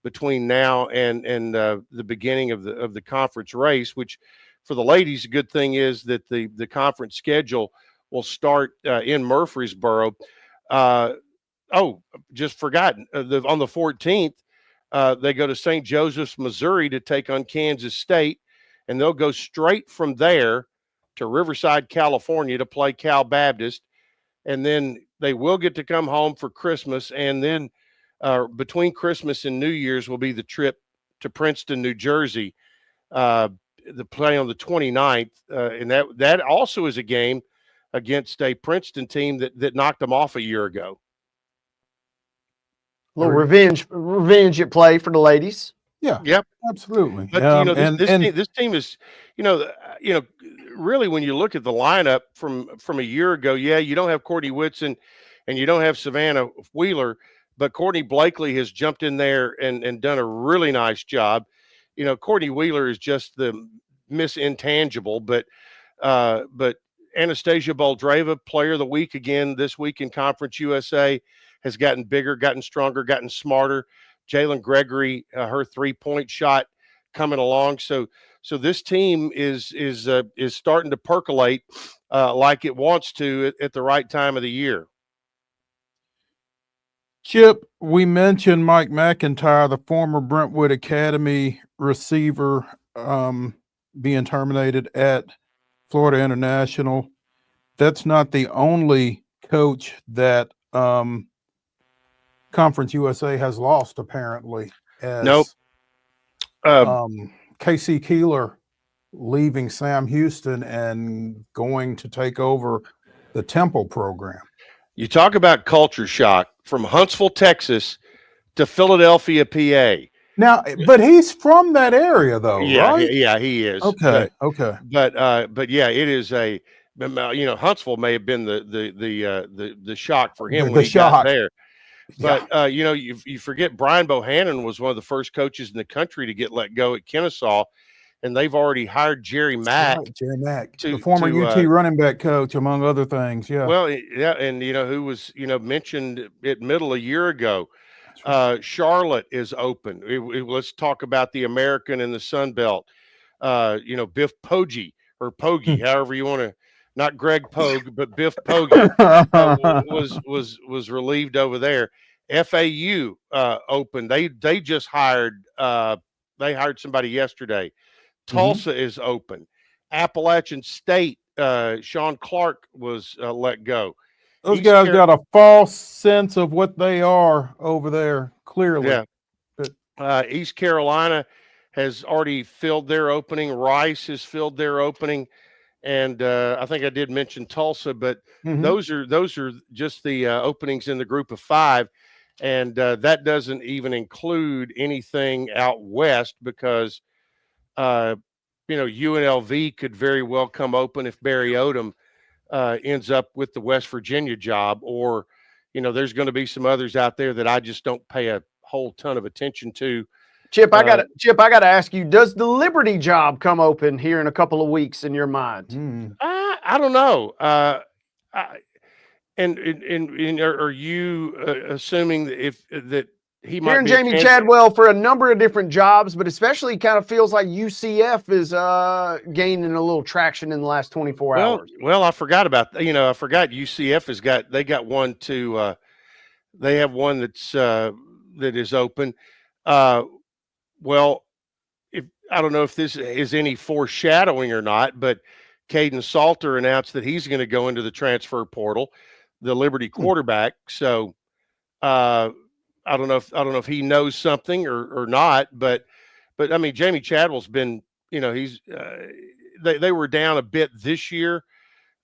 between now and the beginning of the conference race, which for the ladies, a good thing is that the conference schedule will start in Murfreesboro. Just forgotten. On the 14th, they go to St. Joseph's, Missouri to take on Kansas State, and they'll go straight from there to Riverside, California to play Cal Baptist. And then they will get to come home for Christmas, and then between Christmas and New Year's will be the trip to Princeton, New Jersey, the play on the 29th. And that also is a game against a Princeton team that knocked them off a year ago. A little revenge at play for the ladies. Yeah. Yep. Absolutely. But this team is, really when you look at the lineup from a year ago, you don't have Courtney Whitson and you don't have Savannah Wheeler, but Courtney Blakely has jumped in there and done a really nice job. Courtney Wheeler is just the Miss Intangible, but Anastasia Boldreva, Player of the Week again this week in Conference USA, has gotten bigger, gotten stronger, gotten smarter. Jalen Gregory, her 3-point shot coming along. So this team is starting to percolate like it wants to at the right time of the year. Chip, we mentioned Mike McIntyre, the former Brentwood Academy receiver, being terminated at Florida International. That's not the only coach that Conference USA has lost, apparently. Nope. Casey Keeler leaving Sam Houston and going to take over the Temple program. You talk about culture shock from Huntsville, Texas to Philadelphia, PA. Now, but he's from that area, though, Yeah, right? he is. Okay, okay. But yeah, it is a. Huntsville may have been the shock for him when The he got shock. there. Yeah. But you forget Brian Bohannon was one of the first coaches in the country to get let go at Kennesaw, and they've already hired Jerry Mack. Right, Jerry Mack, the former UT running back coach, among other things. Yeah. Well, yeah, and who was mentioned at Middle a year ago. Charlotte is open. Let's talk about the American and the Sun Belt. Biff Poggi or Poggi, however you want to. Not Greg Pogue, but Biff Poggi was relieved over there. FAU open. They just hired. They hired somebody yesterday. Tulsa is open. Appalachian State. Sean Clark was let go. Those guys got a false sense of what they are over there, clearly. Yeah. East Carolina has already filled their opening. Rice has filled their opening. And I think I did mention Tulsa, but those are just the openings in the group of 5. And that doesn't even include anything out west because, UNLV could very well come open if Barry Odom ends up with the West Virginia job, or, there's going to be some others out there that I just don't pay a whole ton of attention to. Chip, I got to ask you, does the Liberty job come open here in a couple of weeks in your mind? I don't know. And are you assuming that he might Hearing be Jamie Chadwell for a number of different jobs, but especially kind of feels like UCF is gaining a little traction in the last 24 hours. Well, I forgot about I forgot UCF they got one to they have one that is open. Well, I don't know if this is any foreshadowing or not, but Caden Salter announced that he's going to go into the transfer portal, the Liberty quarterback. So I don't know if he knows something or not, but I mean, Jamie Chadwell's been, he's they were down a bit this year,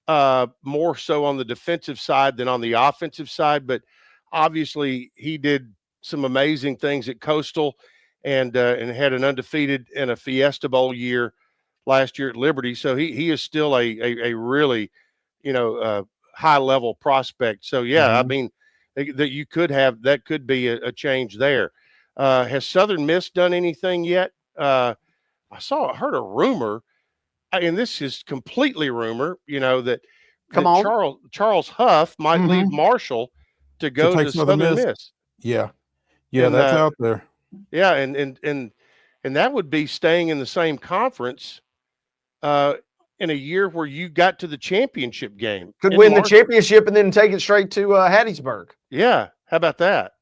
more so on the defensive side than on the offensive side, but obviously he did some amazing things at Coastal and had an undefeated and a Fiesta Bowl year last year at Liberty. So he is still a really, high level prospect. So yeah, I mean that could be a change there. Has Southern Miss done anything yet? I heard a rumor, and this is completely rumor, that Charles Huff might leave Marshall to go to Southern Miss. Yeah. Yeah, and that's out there. Yeah, and that would be staying in the same conference in a year where you got to the championship game. Could win the championship and then take it straight to Hattiesburg. Yeah, how about that?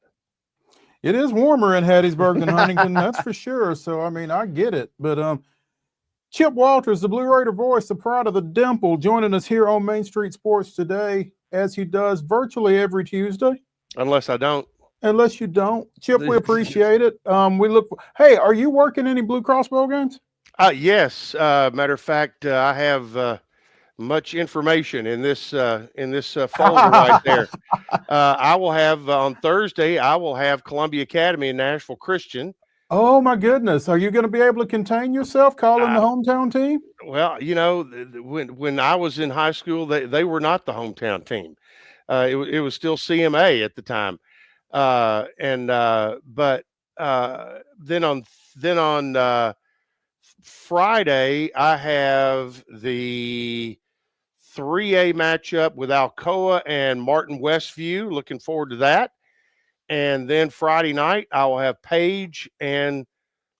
It is warmer in Hattiesburg than Huntington, that's for sure. So, I mean, I get it. But Chip Walters, the Blue Raider voice, the pride of the Dimple, joining us here on Main Street Sports today, as he does virtually every Tuesday. Unless I don't. Unless you don't. Chip, we appreciate it. We look hey, are you working any Blue Cross Bowl games? Yes. Matter of fact, I have much information in this folder right there. I will have on Thursday, I will have Columbia Academy and Nashville Christian. Oh my goodness. Are you going to be able to contain yourself calling the hometown team? Well, when I was in high school, they were not the hometown team. It was still CMA at the time. But then on Friday, I have the 3A matchup with Alcoa and Martin Westview. Looking forward to that. And then Friday night, I will have Page and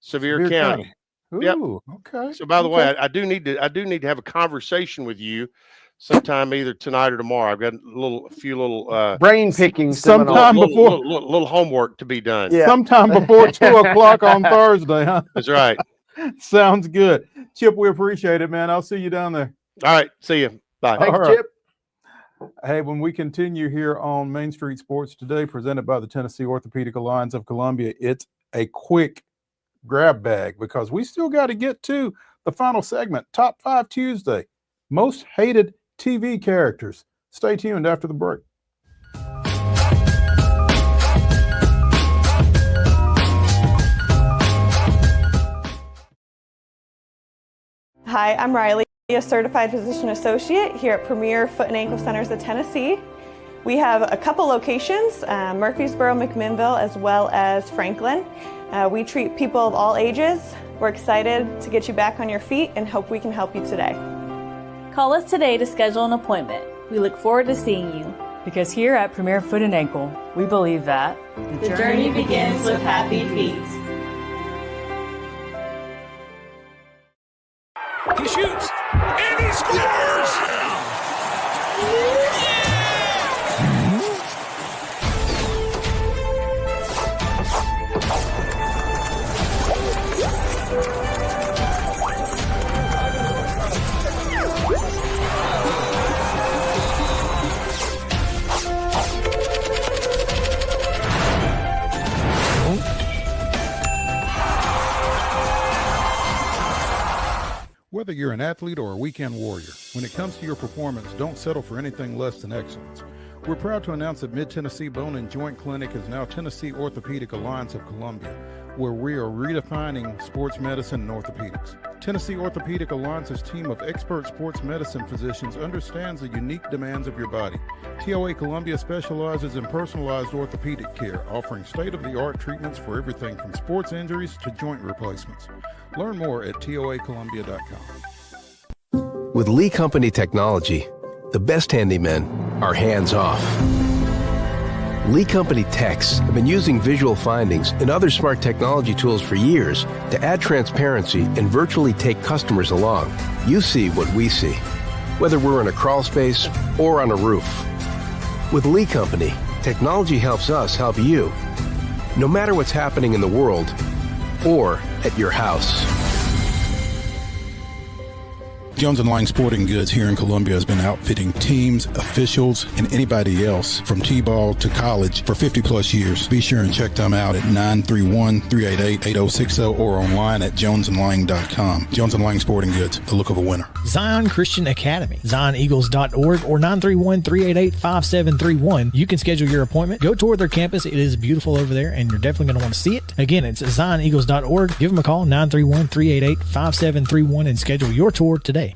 Sevier County. Ooh, yep. Okay. So by the way, I do need to have a conversation with you sometime either tonight or tomorrow. I've got a few little brain picking, sometime before little homework to be done. Yeah. Sometime before 2:00 on Thursday, huh? That's right. Sounds good. Chip, we appreciate it, man. I'll see you down there. All right. See you. Bye. Thanks, Chip. Hey, when we continue here on Main Street Sports today, presented by the Tennessee Orthopedic Alliance of Columbia, it's a quick grab bag because we still got to get to the final segment, Top 5 Tuesday, Most Hated TV Characters. Stay tuned after the break. Hi, I'm Riley, a certified physician associate here at Premier Foot and Ankle Centers of Tennessee. We have a couple locations, Murfreesboro, McMinnville, as well as Franklin. We treat people of all ages. We're excited to get you back on your feet and hope we can help you today. Call us today to schedule an appointment. We look forward to seeing you. Because here at Premier Foot and Ankle, we believe that the journey begins with happy feet. He shoots, and he scores! Whether you're an athlete or a weekend warrior, when it comes to your performance, don't settle for anything less than excellence. We're proud to announce that Mid-Tennessee Bone and Joint Clinic is now Tennessee Orthopedic Alliance of Columbia, where we are redefining sports medicine and orthopedics. Tennessee Orthopedic Alliance's team of expert sports medicine physicians understands the unique demands of your body. TOA Columbia specializes in personalized orthopedic care, offering state-of-the-art treatments for everything from sports injuries to joint replacements. Learn more at toacolumbia.com. With Lee Company technology, the best handymen are hands-off. Lee Company techs have been using visual findings and other smart technology tools for years to add transparency and virtually take customers along. You see what we see, whether we're in a crawl space or on a roof. With Lee Company, technology helps us help you, no matter what's happening in the world or at your house. Jones & Lang Sporting Goods here in Columbia has been outfitting teams, officials, and anybody else from T-ball to college for 50 plus years. Be sure and check them out at 931-388-8060 or online at jonesandlang.com. Jones & Lang Sporting Goods, the look of a winner. Zion Christian Academy, zioneagles.org or 931-388-5731. You can schedule your appointment. Go tour their campus. It is beautiful over there, and you're definitely going to want to see it. Again, it's zioneagles.org. Give them a call, 931-388-5731, and schedule your tour today.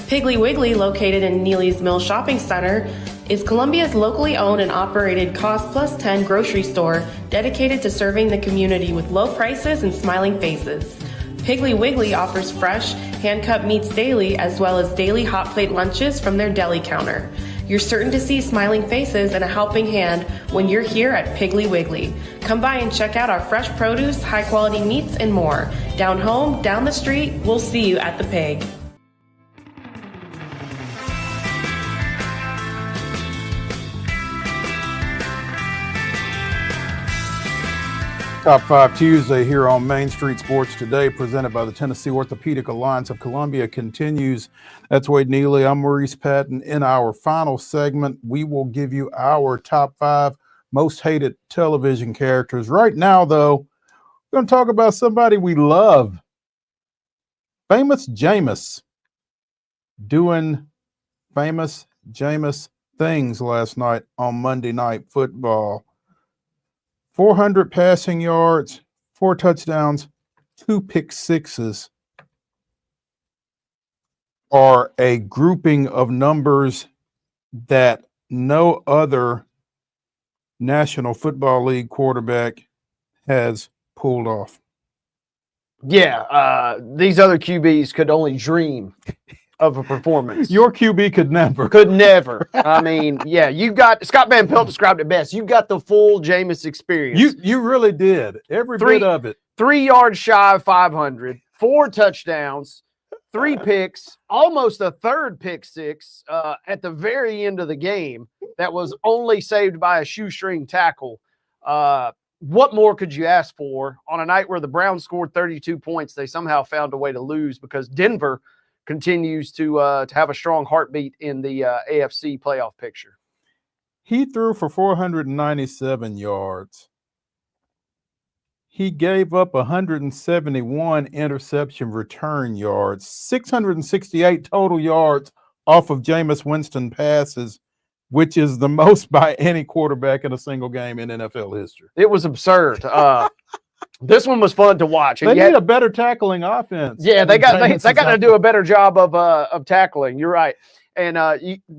Piggly Wiggly, located in Neely's Mill Shopping Center, is Columbia's locally owned and operated Cost Plus 10 grocery store dedicated to serving the community with low prices and smiling faces. Piggly Wiggly offers fresh, hand-cut meats daily, as well as daily hot plate lunches from their deli counter. You're certain to see smiling faces and a helping hand when you're here at Piggly Wiggly. Come by and check out our fresh produce, high-quality meats, and more. Down home, down the street, we'll see you at the Pig. Top 5 Tuesday here on Main Street Sports Today, presented by the Tennessee Orthopedic Alliance of Columbia, continues. That's Wade Neely. I'm Maurice Patton. In our final segment, we will give you our top 5 most hated television characters. Right now, though, we're going to talk about somebody we love. Famous Jameis doing famous Jameis things last night on Monday Night Football. 400 passing yards, 4 touchdowns, 2 pick sixes are a grouping of numbers that no other National Football League quarterback has pulled off. Yeah, these other QBs could only dream of a performance. Your QB could never. Could never. I mean, yeah, you got Scott Van Pelt described it best. You got the full Jameis experience. You really did. Every bit of it. 3 yards shy of 500, 4 touchdowns, 3 picks, almost a third pick six at the very end of the game that was only saved by a shoestring tackle. What more could you ask for on a night where the Browns scored 32 points? They somehow found a way to lose because Denver continues to have a strong heartbeat in the AFC playoff picture. He threw for 497 yards. He gave up 171 interception return yards, 668 total yards off of Jameis Winston passes, which is the most by any quarterback in a single game in NFL history. It was absurd. This one was fun to watch. They need a better tackling offense. Yeah, they got to do it. a better job of tackling. You're right. And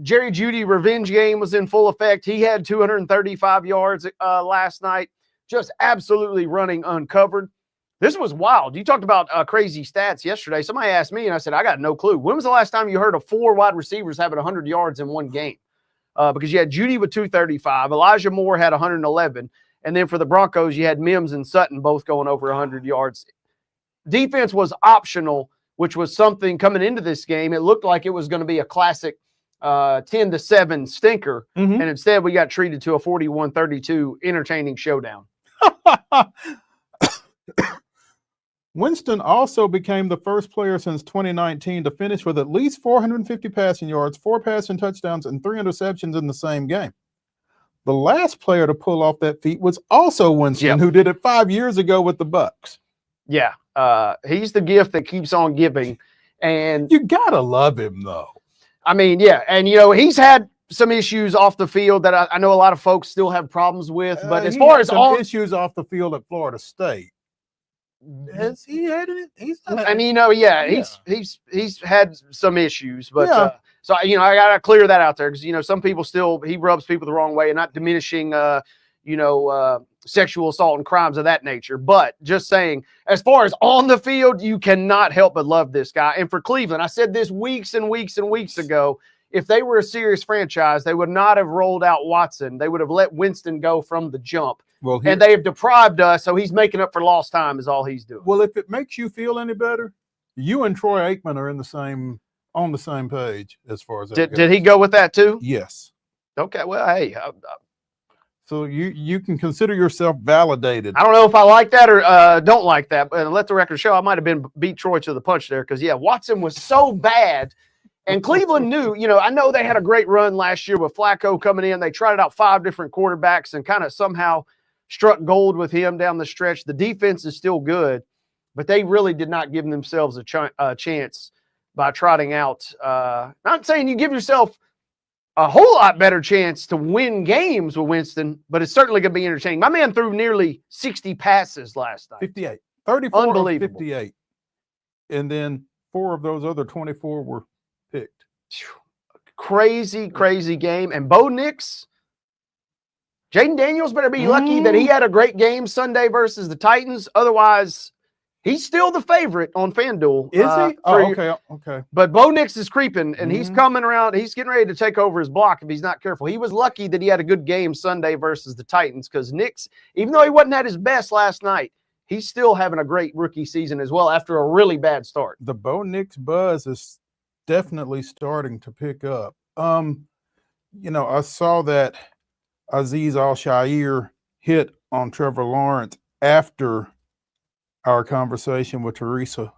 Jerry Jeudy revenge game was in full effect. He had 235 yards last night, just absolutely running uncovered. This was wild. You talked about crazy stats yesterday. Somebody asked me, and I said, I got no clue. When was the last time you heard of 4 wide receivers having 100 yards in one game? Because you had Jeudy with 235, Elijah Moore had 111, and then for the Broncos, you had Mims and Sutton both going over 100 yards. Defense was optional, which was something coming into this game. It looked like it was going to be a classic 10-7 stinker, and instead we got treated to a 41-32 entertaining showdown. Winston also became the first player since 2019 to finish with at least 450 passing yards, 4 passing touchdowns, and 3 interceptions in the same game. The last player to pull off that feat was also Winston, who did it 5 years ago with the Bucks. Yeah, he's the gift that keeps on giving, and you gotta love him, though. I mean, yeah, and he's had some issues off the field that I know a lot of folks still have problems with. But as far as all issues off the field at Florida State. Has he had it? He's not. I mean, he's had some issues, but so I gotta clear that out there because some people he rubs people the wrong way, and not diminishing sexual assault and crimes of that nature, but just saying, as far as on the field, you cannot help but love this guy. And for Cleveland, I said this weeks and weeks and weeks ago. If they were a serious franchise, they would not have rolled out Watson. They would have let Winston go from the jump. Well, and they have deprived us, so he's making up for lost time is all he's doing. Well, if it makes you feel any better, you and Troy Aikman are on the same page as far as that goes. Did he go with that too? Yes. Okay, well, hey. So you can consider yourself validated. I don't know if I like that or don't like that, but let the record show I might have beat Troy to the punch there because, Watson was so bad. And Cleveland knew, I know they had a great run last year with Flacco coming in. They tried out 5 different quarterbacks and kind of somehow struck gold with him down the stretch. The defense is still good, but they really did not give themselves a chance by trotting out. Not saying you give yourself a whole lot better chance to win games with Winston, but it's certainly going to be entertaining. My man threw nearly 60 passes last night. 58. 34 Unbelievable. Of 58. And then 4 of those other 24 were picked. Crazy game. And Bo Nix, Jaden Daniels better be lucky that he had a great game Sunday versus the Titans. Otherwise, he's still the favorite on FanDuel. Is he? Okay. But Bo Nix is creeping, and he's coming around. He's getting ready to take over his block if he's not careful. He was lucky that he had a good game Sunday versus the Titans because Nix, even though he wasn't at his best last night, he's still having a great rookie season as well after a really bad start. The Bo Nix buzz is definitely starting to pick up. I saw that Azeez Al-Shaair hit on Trevor Lawrence after our conversation with Teresa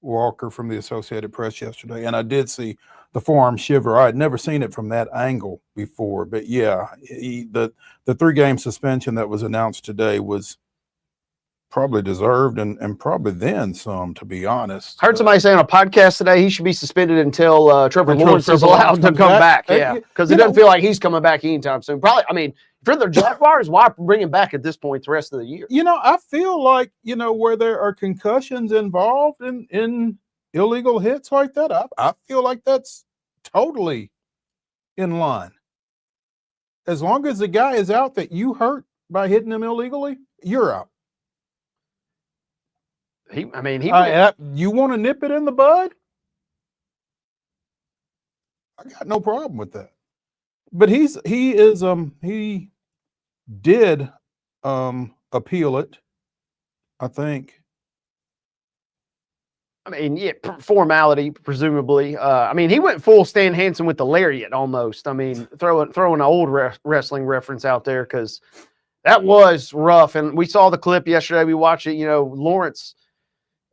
Walker from the Associated Press yesterday, and I did see the forearm shiver. I had never seen it from that angle before, but the 3-game suspension that was announced today was probably deserved and probably then some, to be honest. Heard somebody say on a podcast today he should be suspended until Trevor Lawrence is allowed to come back. Yeah, because it doesn't feel like he's coming back anytime soon. Probably, I mean, if you're the Jaguars, why bring him back at this point the rest of the year? I feel like, where there are concussions involved in illegal hits like that, I feel like that's totally in line. As long as the guy is out that you hurt by hitting him illegally, you're out. You want to nip it in the bud? I got no problem with that. But he did appeal it, I think. I mean, formality, presumably. He went full Stan Hansen with the lariat almost. I mean, throwing an old wrestling reference out there because that was rough. And we saw the clip yesterday. We watched it. Lawrence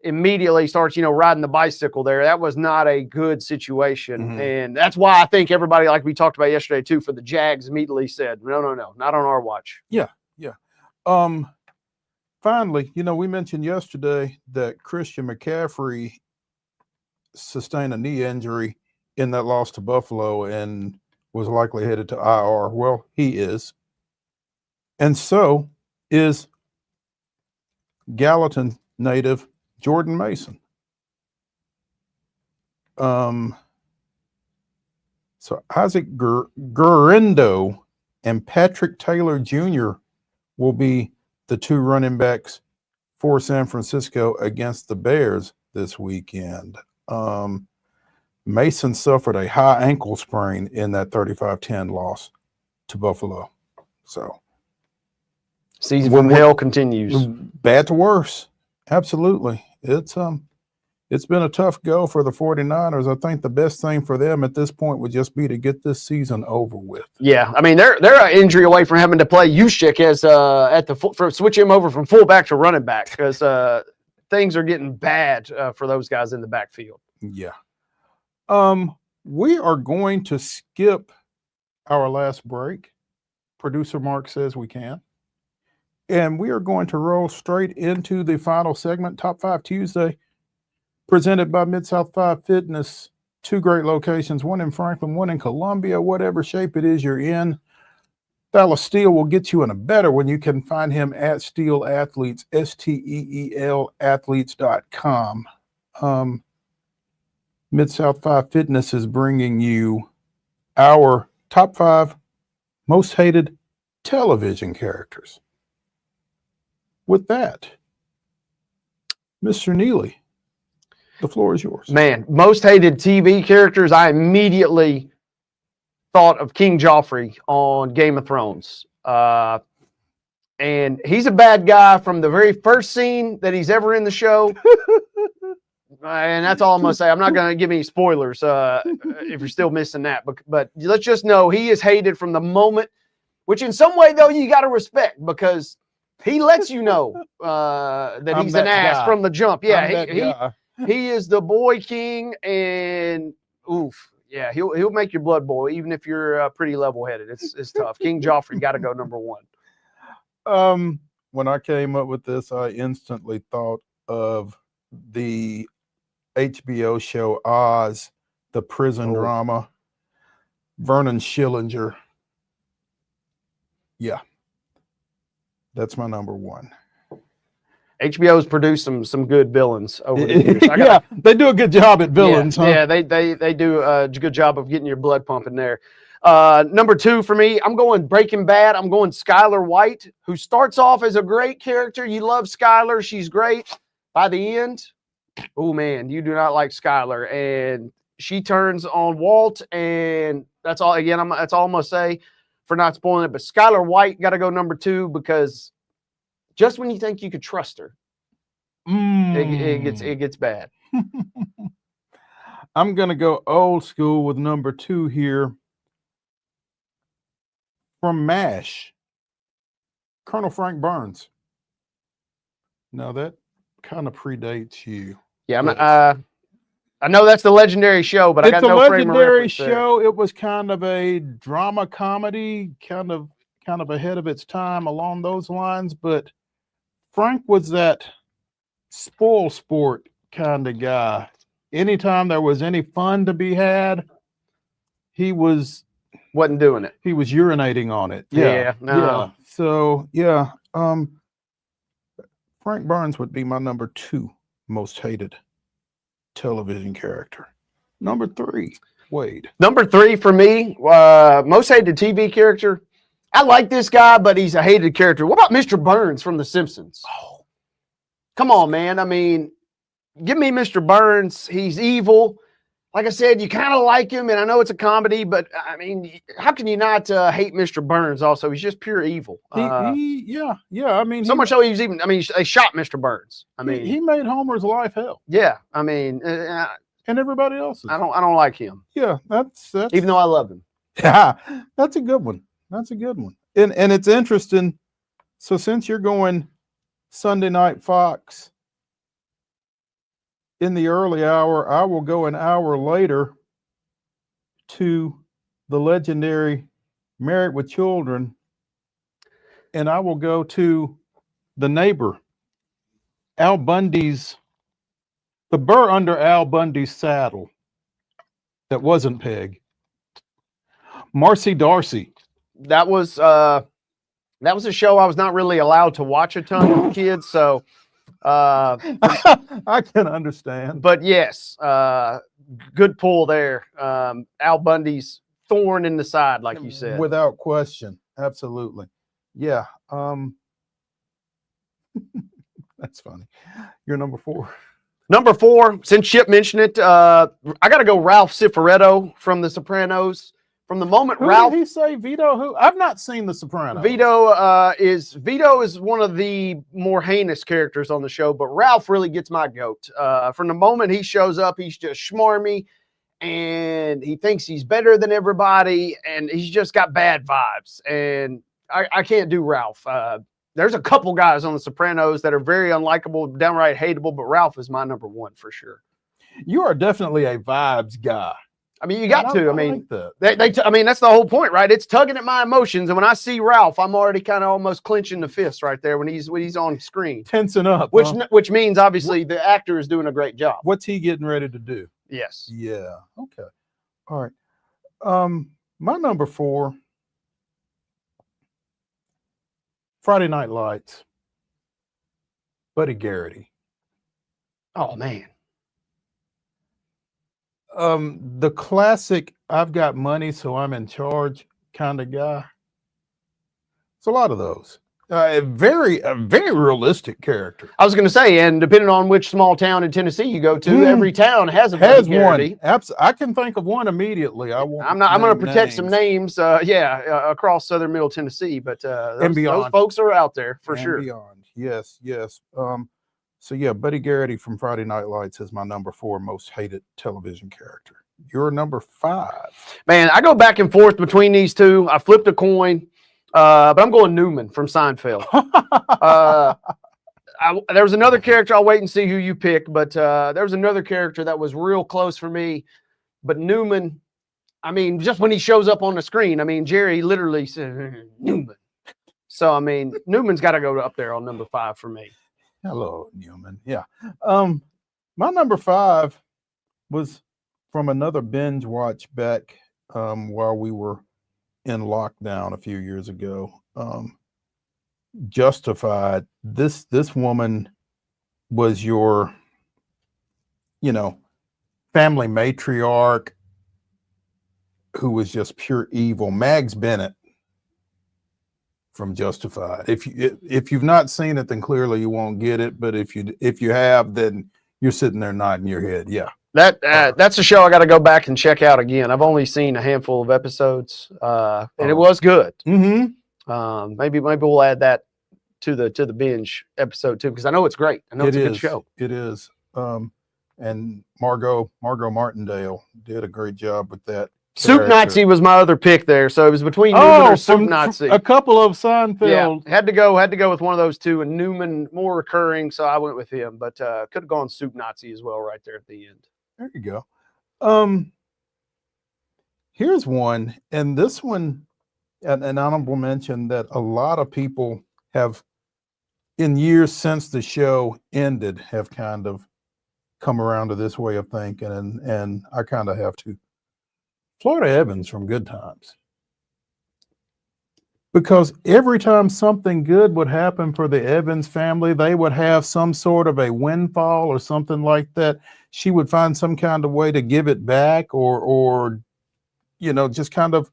immediately starts, riding the bicycle there. That was not a good situation. And that's why I think everybody, like we talked about yesterday too, for the Jags immediately said, no, not on our watch. Yeah. Finally, we mentioned yesterday that Christian McCaffrey sustained a knee injury in that loss to Buffalo and was likely headed to IR. Well, he is. And so is Gallatin native Jordan Mason. So Isaac Gurindo and Patrick Taylor Jr. will be the two running backs for San Francisco against the Bears this weekend. Mason suffered a high ankle sprain in that 35-10 loss to Buffalo. So season from hell continues. Bad to worse. Absolutely. It's been a tough go for the 49ers. I think the best thing for them at this point would just be to get this season over with. Yeah, I mean they're an injury away from having to play Juszczyk as switch him over from fullback to running back because things are getting bad for those guys in the backfield. Yeah. We are going to skip our last break. Producer Mark says we can. And we are going to roll straight into the final segment, Top 5 Tuesday, presented by Mid-South 5 Fitness. Two great locations, one in Franklin, one in Columbia, whatever shape it is you're in. Dallas Steele will get you in a better one. You can find him at Steel Athletes, STEEL athletes.com. Mid-South 5 Fitness is bringing you our top 5 most hated television characters. With that, Mr. Neely, the floor is yours. Man, most hated TV characters, I immediately thought of King Joffrey on Game of Thrones. And he's a bad guy from the very first scene that he's ever in the show. And that's all I'm going to say. I'm not going to give any spoilers if you're still missing that. But let's just know he is hated from the moment, which in some way, though, you got to respect because he lets you know that he's an ass from the jump. Yeah, he is the boy king, and oof, yeah, he'll make your blood boil, even if you're pretty level-headed. It's tough. King Joffrey got to go number 1. When I came up with this, I instantly thought of the HBO show Oz, the prison drama. Vernon Schillinger. Yeah, that's my number 1. HBO's produced some good villains over the years. Yeah, they do a good job at villains. Yeah, they do a good job of getting your blood pumping there. Number 2 for me, I'm going Breaking Bad. I'm going Skylar White, who starts off as a great character. You love Skylar. She's great. By the end, oh man, you do not like Skylar. And she turns on Walt, and that's all. Again, that's all I'm going to say for not spoiling it. But Skylar White got to go number 2 because just when you think you could trust her, it gets bad. I'm going to go old school with number 2 here. From MASH, Colonel Frank Burns. Now that kind of predates you. Yeah, I know that's the legendary show, but I got no frame of reference there. It's a legendary show. It was kind of a drama comedy, kind of ahead of its time along those lines. But Frank was that spoil sport kind of guy. Anytime there was any fun to be had, he wasn't doing it. He was urinating on it. Yeah. Yeah. So yeah. Frank Burns would be my number 2 most hated television character. Number 3, Wade. Number 3 for me, most hated TV character. I like this guy, but he's a hated character. What about Mr. Burns from The Simpsons? Oh, come on, man. I mean, give me Mr. Burns. He's evil. Like I said, you kind of like him, and I know it's a comedy, but I mean, how can you not hate Mr. Burns also? He's just pure evil. Yeah. I mean, so much so he was even, they shot Mr. Burns. I mean, he made Homer's life hell. Yeah. I mean, and everybody else's. I don't like him. Yeah. That's even though I love him. Yeah. That's a good one. And it's interesting. So since you're going Sunday Night Fox, in the early hour, I will go an hour later to the legendary Married with Children, and I will go to The Neighbor, Al Bundy's, the burr under Al Bundy's saddle that wasn't Peg. Marcy Darcy. That was a show I was not really allowed to watch a ton with kids, so I can understand. But yes, good pull there. Al Bundy's thorn in the side, like you said. Without question. Absolutely. Yeah. That's funny. You're number 4. Number 4, since Chip mentioned it, I got to go Ralph Cifaretto from The Sopranos. From the moment Who Ralph, did he say? Vito? Who? I've not seen The Sopranos. Vito is one of the more heinous characters on the show, but Ralph really gets my goat. From the moment he shows up, he's just schmarmy, and he thinks he's better than everybody, and he's just got bad vibes. And I can't do Ralph. There's a couple guys on The Sopranos that are very unlikable, downright hateable, but Ralph is my number 1 for sure. You are definitely a vibes guy. I mean, you got to. I mean, like I mean, that's the whole point, right? It's tugging at my emotions, and when I see Ralph, I'm already kind of almost clenching the fist right there when he's on screen, tensing up. Which means obviously the actor is doing a great job. What's he getting ready to do? Yes. Yeah. Okay. All right. My number 4. Friday Night Lights. Buddy Garrity. Oh man. The classic "I've got money, so I'm in charge" kind of guy. It's a lot of those. A very realistic character. I was going to say, and depending on which small town in Tennessee you go to, every town has a Buddy Garrity. One. I can think of one immediately. I'm going to protect some names. Across southern middle Tennessee, but those folks are out there for sure. Beyond, yes. So yeah, Buddy Garrity from Friday Night Lights is my number 4 most hated television character. You're number 5. Man, I go back and forth between these two. I flipped a coin, but I'm going Newman from Seinfeld. There was another character. I'll wait and see who you pick, but there was another character that was real close for me. But Newman, I mean, just when he shows up on the screen, I mean, Jerry literally said Newman. So I mean, Newman's got to go up there on number 5 for me. Hello, Newman. Yeah. My number 5 was from another binge watch back while we were in lockdown a few years ago. Justified. This woman was your, family matriarch who was just pure evil. Mags Bennett from Justified. If you've not seen it, then clearly you won't get it. But if you have, then you're sitting there nodding your head. Yeah. That's a show I got to go back and check out again. I've only seen a handful of episodes, and it was good. Mm-hmm. Maybe we'll add that to the binge episode too, because I know it's great. I know it's a good show. It is. And Margot Martindale did a great job with that. Soup Nazi was my other pick there, so it was between Newman or Soup Nazi. A couple of Seinfeld. Yeah, had to go with one of those two, and Newman more recurring, so I went with him. But could have gone Soup Nazi as well, right there at the end. There you go. Here's one, and this one, an honorable mention that a lot of people have, in years since the show ended, have kind of come around to this way of thinking, and I kind of have to. Florida Evans from Good Times. Because every time something good would happen for the Evans family, they would have some sort of a windfall or something like that. She would find some kind of way to give it back or just kind of,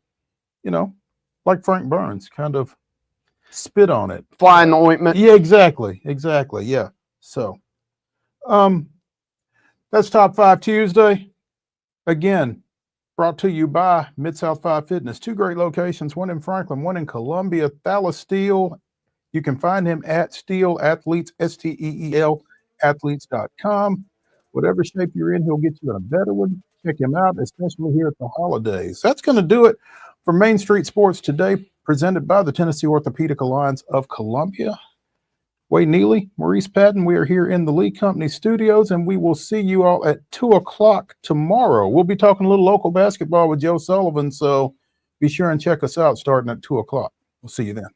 like Frank Burns, kind of spit on it. Fly in the ointment. Yeah, exactly. Yeah. So, that's Top 5 Tuesday. Again, brought to you by Mid-South 5 Fitness. 2 great locations, one in Franklin, one in Columbia. Thala Steele, you can find him at Steel Athletes, STEEL athletes.com. Whatever shape you're in, he'll get you in a better one. Check him out, especially here at the holidays. That's going to do it for Main Street Sports today, presented by the Tennessee Orthopedic Alliance of Columbia. Wade Neely, Maurice Patton, we are here in the Lee Company studios, and we will see you all at 2 o'clock tomorrow. We'll be talking a little local basketball with Joe Sullivan, so be sure and check us out starting at 2 o'clock. We'll see you then.